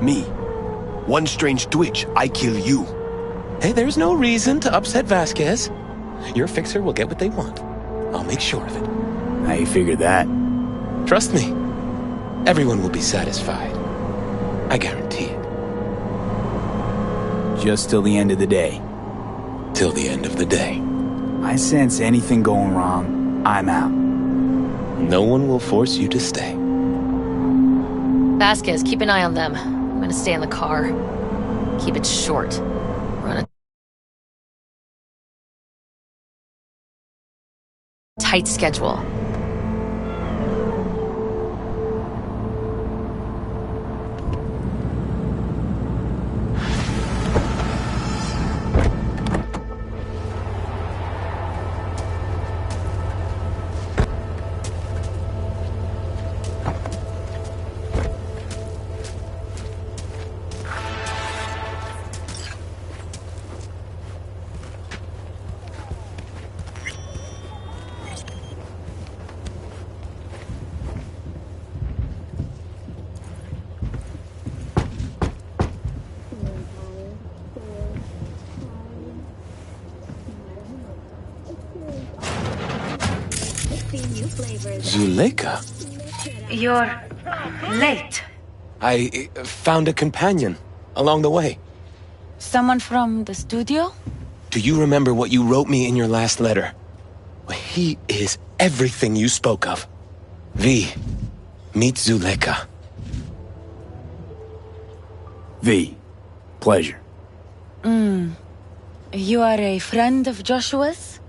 Me. One strange twitch, I kill you. Hey, there's no reason to upset Vasquez. Your fixer will get what they want. I'll make sure of it. How you figure that? Trust me. Everyone will be satisfied. I guarantee it. Just till the end of the day. Till the end of the day. I sense anything going wrong, I'm out. No one will force you to stay. Vasquez, keep an eye on them. I'm gonna stay in the car. Keep it short. We're on a tight schedule. Zuleika? You're late. I found a companion along the way. Someone from the studio? Do you remember what you wrote me in your last letter? He is everything you spoke of. V, meet Zuleika. V, pleasure. You are a friend of Joshua's?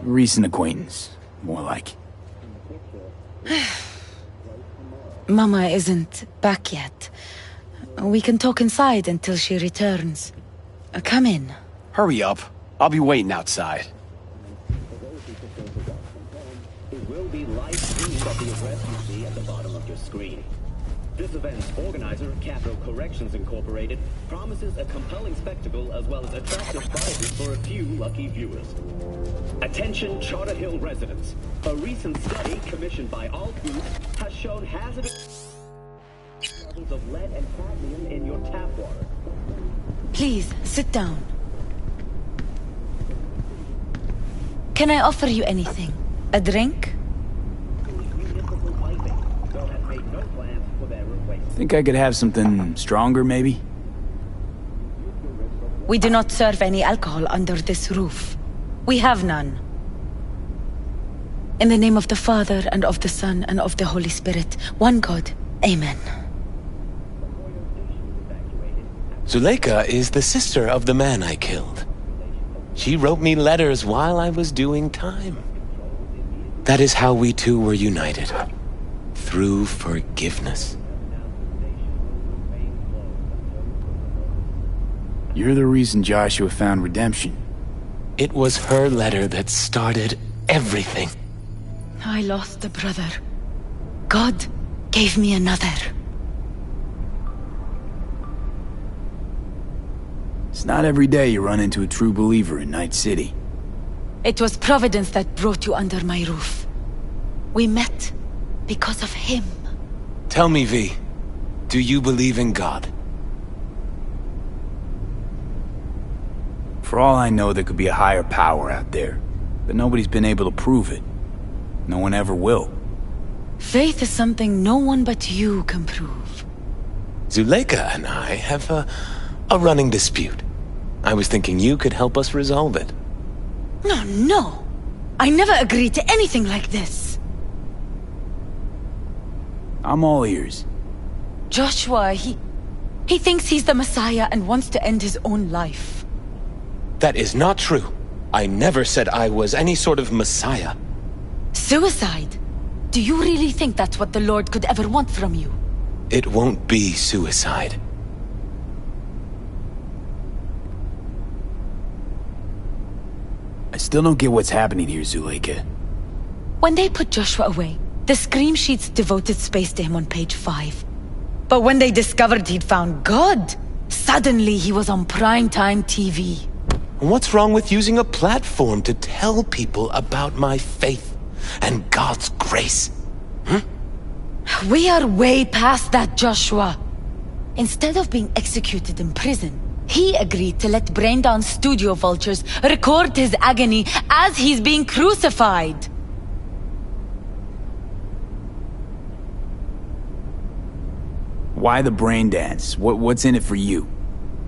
Recent acquaintance, more like. Mama isn't back yet. We can talk inside until she returns. Come in. Hurry up. I'll be waiting outside. It will be live streamed at the address you see at the bottom of your screen. This event's organizer, Capital Corrections Incorporated, promises a compelling spectacle as well as attractive prizes for a few lucky viewers. Attention Charter Hill residents. A recent study commissioned by Alt Boost has shown hazardous levels of lead and cadmium in your tap water. Please, sit down. Can I offer you anything? A drink? Think I could have something stronger, maybe? We do not serve any alcohol under this roof. We have none. In the name of the Father, and of the Son, and of the Holy Spirit, one God. Amen. Zuleika is the sister of the man I killed. She wrote me letters while I was doing time. That is how we two were united. Through forgiveness. You're the reason Joshua found redemption. It was her letter that started everything. I lost a brother. God gave me another. It's not every day you run into a true believer in Night City. It was Providence that brought you under my roof. We met because of him. Tell me, V, do you believe in God? For all I know, there could be a higher power out there, but nobody's been able to prove it. No one ever will. Faith is something no one but you can prove. Zuleika and I have a running dispute. I was thinking you could help us resolve it. No. I never agreed to anything like this. I'm all ears. Joshua, he thinks he's the Messiah and wants to end his own life. That is not true. I never said I was any sort of Messiah. Suicide? Do you really think that's what the Lord could ever want from you? It won't be suicide. I still don't get what's happening here, Zuleika. When they put Joshua away, the scream sheets devoted space to him on page 5. But when they discovered he'd found God, suddenly he was on primetime TV. What's wrong with using a platform to tell people about my faith and God's grace? We are way past that, Joshua. Instead of being executed in prison, he agreed to let Braindown studio vultures record his agony as he's being crucified. Why the brain dance? What's in it for you?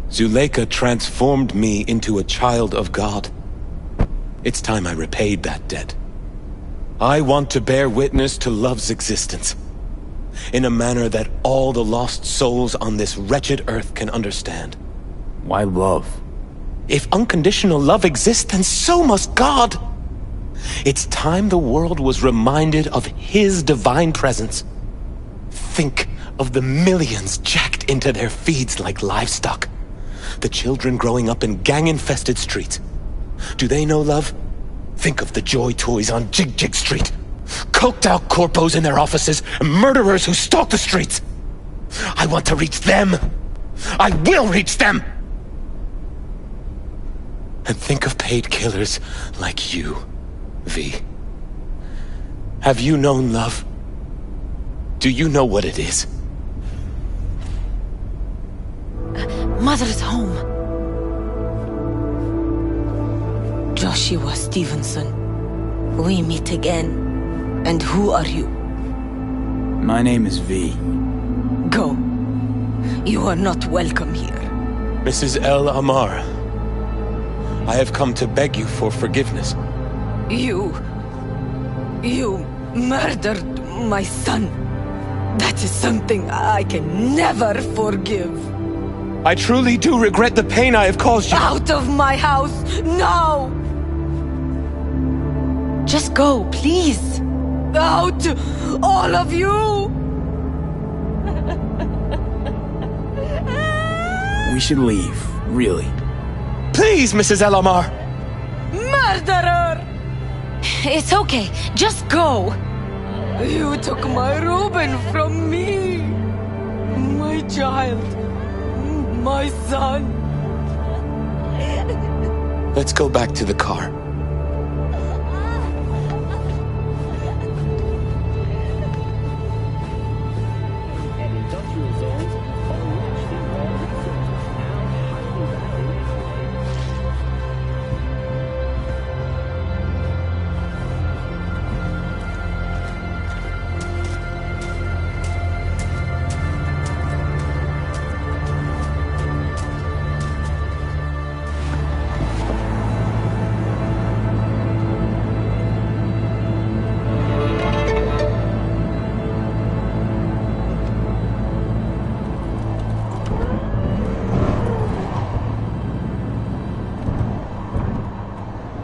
Zuleika transformed me into a child of God. It's time I repaid that debt. I want to bear witness to love's existence, in a manner that all the lost souls on this wretched earth can understand. Why love? If unconditional love exists, then so must God. It's time the world was reminded of His divine presence. Think of the millions jacked into their feeds like livestock. The children growing up in gang-infested streets. Do they know love? Think of the joy toys on Jig Jig Street. Coked out corpos in their offices, and murderers who stalk the streets. I want to reach them. I will reach them! And think of paid killers like you, V. Have you known love? Do you know what it is? Mother's home. Joshua Stevenson. We meet again. And who are you? My name is V. Go. You are not welcome here. Mrs. El Amar, I have come to beg you for forgiveness. You murdered my son. That is something I can never forgive. I truly do regret the pain I have caused you. Out of my house, now! Just go, please. Out, all of you! We should leave, really. Please, Mrs. El Amar! Murderer! It's okay, just go. You took my Reuben from me. My child. My son. Let's go back to the car.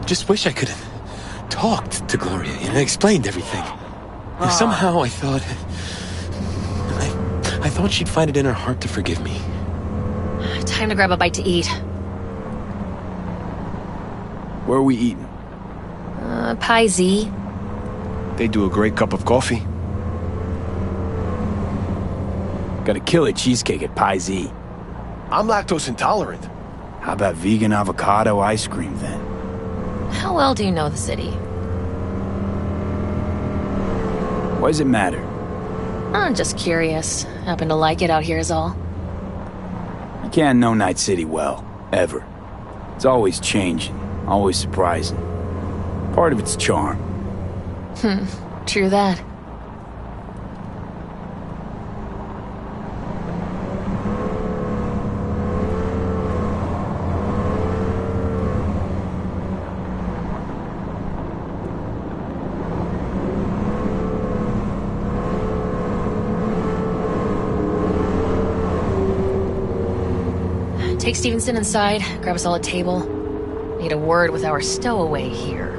Just wish I could have talked to Gloria and explained everything. Somehow I thought she'd find it in her heart to forgive me. Time to grab a bite to eat. Where are we eating? Pie Z. They do a great cup of coffee. Got a killer cheesecake at Pie Z. I'm lactose intolerant. How about vegan avocado ice cream then? How well do you know the city? Why does it matter? I'm just curious. Happen to like it out here is all. You can't know Night City well, ever. It's always changing, always surprising. Part of its charm. True that. take Stevenson inside, grab us all a table. Need a word with our stowaway here.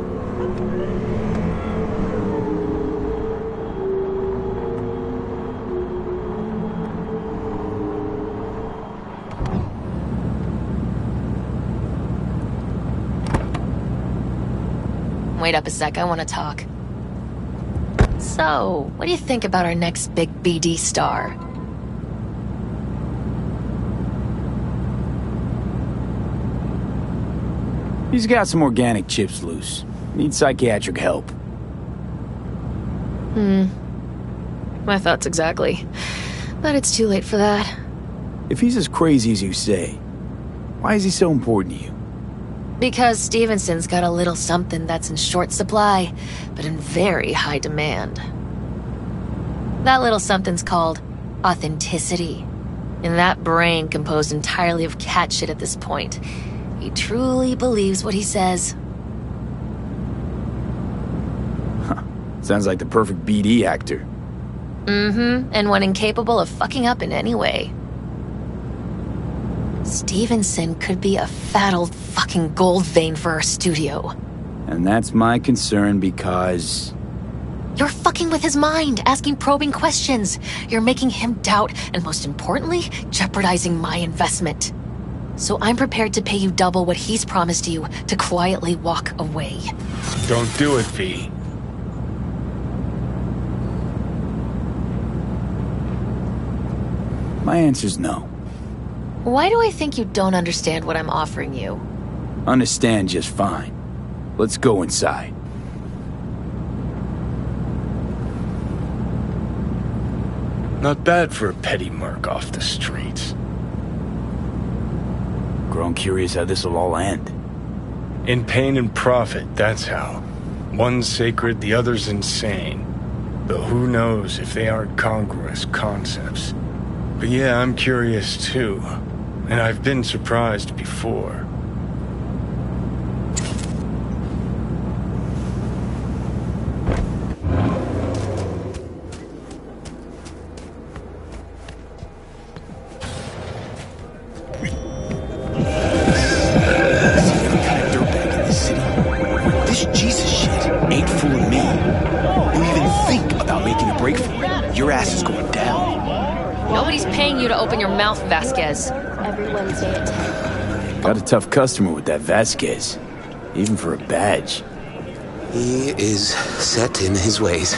Wait up a sec, I want to talk. So, what do you think about our next big BD star? He's got some organic chips loose. Needs psychiatric help. My thoughts exactly. But it's too late for that. If he's as crazy as you say, why is he so important to you? Because Stevenson's got a little something that's in short supply, but in very high demand. That little something's called authenticity. And that brain composed entirely of cat shit at this point. He truly believes what he says. Sounds like the perfect BD actor. And one incapable of fucking up in any way. Stevenson could be a fat old fucking gold vein for our studio. And that's my concern because... You're fucking with his mind, asking probing questions. You're making him doubt, and most importantly, jeopardizing my investment. So I'm prepared to pay you double what he's promised you to quietly walk away. Don't do it, V. My answer's no. Why do I think you don't understand what I'm offering you? Understand just fine. Let's go inside. Not bad for a petty merc off the streets. Grown curious how this'll all end. In pain and profit, that's how. One's sacred, the other's insane. Though who knows if they aren't congruous concepts. But yeah, I'm curious too. And I've been surprised before. Vasquez. Every Wednesday at 10. Got a tough customer with that Vasquez. Even for a badge. He is set in his ways.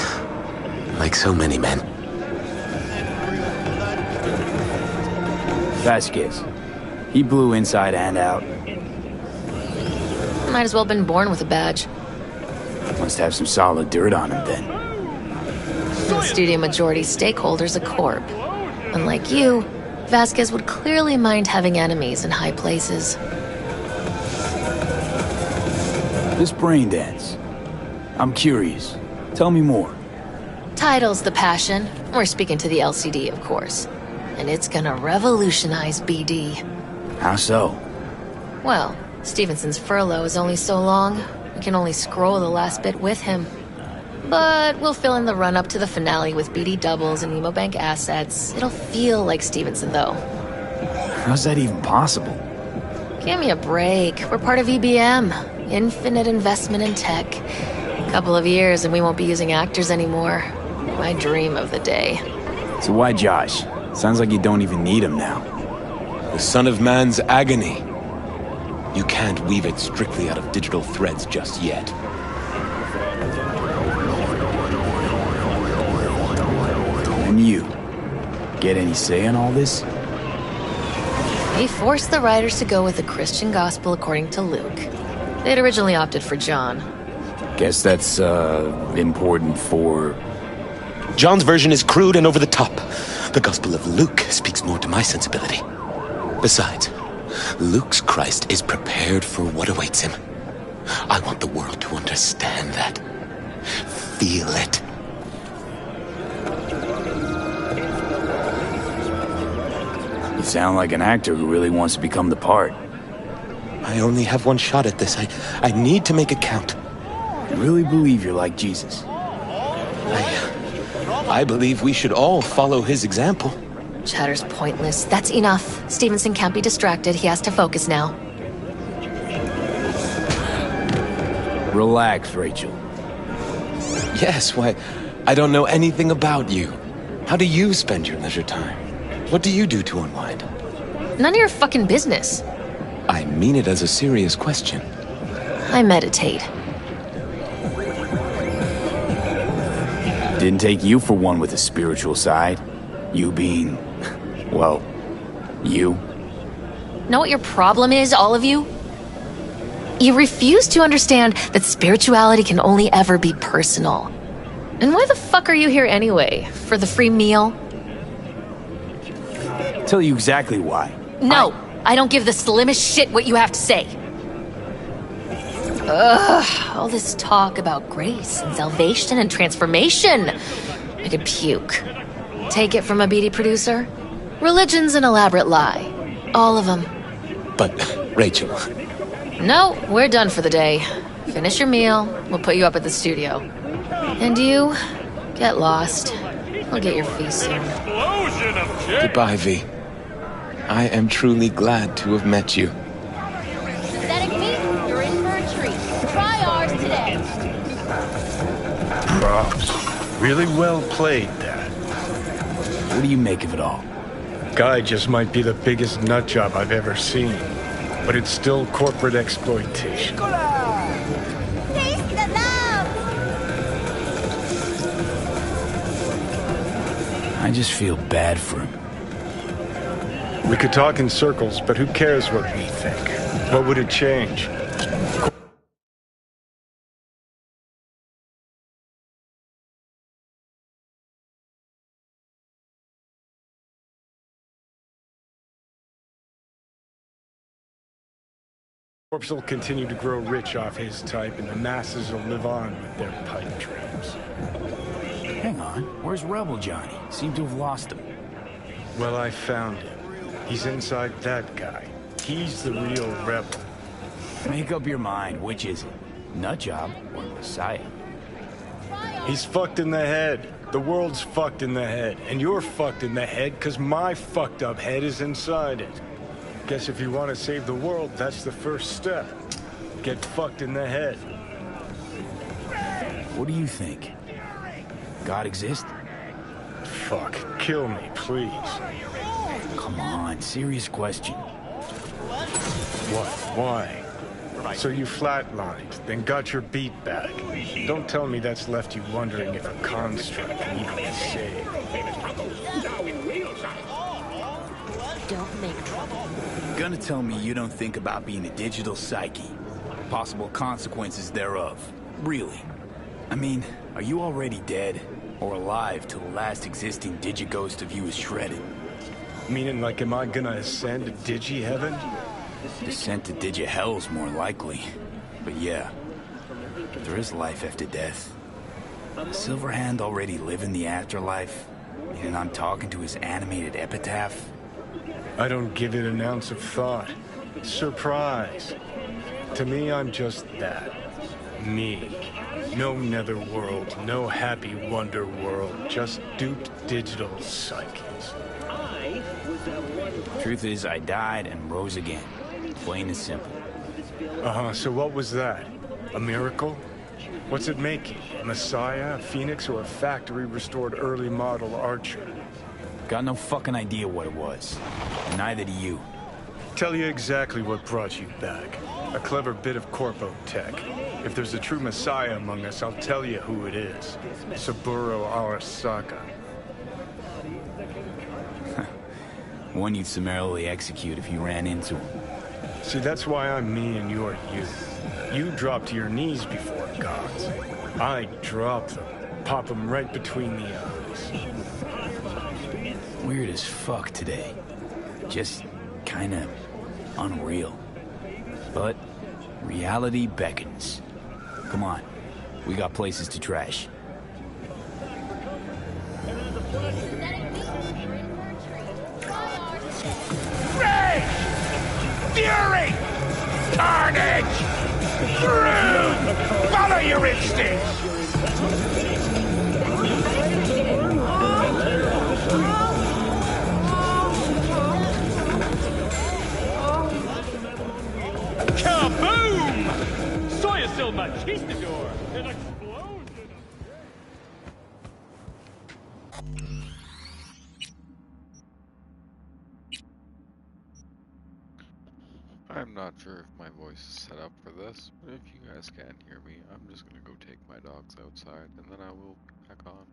Like so many men. Vasquez. He blew inside and out. Might as well been born with a badge. Must have some solid dirt on him then. The studio majority stakeholder's a corp. Unlike you, Vasquez would clearly mind having enemies in high places. This brain dance. I'm curious. Tell me more. Title's the passion. We're speaking to the LCD, of course. And it's gonna revolutionize BD. How so? Well, Stevenson's furlough is only so long. We can only scroll the last bit with him. But we'll fill in the run-up to the finale with BD doubles and Emobank assets. It'll feel like Stevenson, though. How's that even possible? Give me a break. We're part of EBM. Infinite investment in tech. A couple of years and we won't be using actors anymore. My dream of the day. So why Josh? Sounds like you don't even need him now. The son of man's agony. You can't weave it strictly out of digital threads just yet. And you? Get any say in all this? They forced the writers to go with the Christian gospel according to Luke. They'd originally opted for John. Guess that's, important for... John's version is crude and over the top. The Gospel of Luke speaks more to my sensibility. Besides, Luke's Christ is prepared for what awaits him. I want the world to understand that. Feel it. You sound like an actor who really wants to become the part. I only have one shot at this. I need to make it count. You really believe you're like Jesus? I believe we should all follow his example. Chatter's pointless. That's enough. Stevenson can't be distracted. He has to focus now. Relax, Rachel. Yes, why, I don't know anything about you. How do you spend your leisure time? What do you do to unwind? None of your fucking business. I mean it as a serious question. I meditate. Didn't take you for one with a spiritual side. You being, well, you. Know what your problem is, all of you? You refuse to understand that spirituality can only ever be personal. And why the fuck are you here anyway? For the free meal? Tell you exactly why. No, I don't give the slimmest shit what you have to say. Ugh, all this talk about grace and salvation and transformation. I could puke. Take it from a beady producer? Religion's an elaborate lie. All of them. But, Rachel... No, we're done for the day. Finish your meal, we'll put you up at the studio. And you, get lost. I'll get your fee soon. Goodbye, V. I am truly glad to have met you. Synthetic meat, you're in for a treat. Try ours today. Props. Really well played, Dad. What do you make of it all? Guy just might be the biggest nut job I've ever seen. But it's still corporate exploitation. Taste the love! I just feel bad for him. We could talk in circles, but who cares what we think? What would it change? Corpse will continue to grow rich off his type, and the masses will live on with their pipe dreams. Hang on, where's Rebel Johnny? Seem to have lost him. Well, I found him. He's inside that guy. He's the real rebel. Make up your mind, which is it? Nutjob or Messiah? He's fucked in the head. The world's fucked in the head. And you're fucked in the head because my fucked up head is inside it. Guess if you want to save the world, that's the first step. Get fucked in the head. What do you think? God exists? Fuck. Kill me, please. Come on, serious question. What? Why? So you flatlined, then got your beat back. Don't tell me that's left you wondering if a construct can even be saved. Don't make trouble. Gonna tell me you don't think about being a digital psyche? Possible consequences thereof. Really? I mean, are you already dead? Or alive till the last existing digighost of you is shredded? Meaning, like, am I gonna ascend to digi-heaven? Descent to digi-hell's more likely. But yeah, there is life after death. Silverhand already live in the afterlife? And I'm talking to his animated epitaph? I don't give it an ounce of thought. Surprise. To me, I'm just that. Me. No netherworld, no happy wonder world, just duped digital psyches. Truth is, I died and rose again. Plain and simple. Uh-huh, so what was that? A miracle? What's it making? A messiah, a phoenix, or a factory-restored early model archer? Got no fucking idea what it was. And neither do you. Tell you exactly what brought you back. A clever bit of corpo tech. If there's a true messiah among us, I'll tell you who it is. Saburo Arasaka. One you'd summarily execute if you ran into him. See, that's why I'm me and you're you. You drop to your knees before gods. I drop them. Pop them right between the eyes. Weird as fuck today. Just kinda unreal. But reality beckons. Come on, we got places to trash. Rage! Fury! Carnage! Truth! Follow your instincts! Kaboom! Soy still machistador! An explosion! I'm not sure if my voice is set up for this, but if you guys can't hear me, I'm just gonna go take my dogs outside and then I will be back on.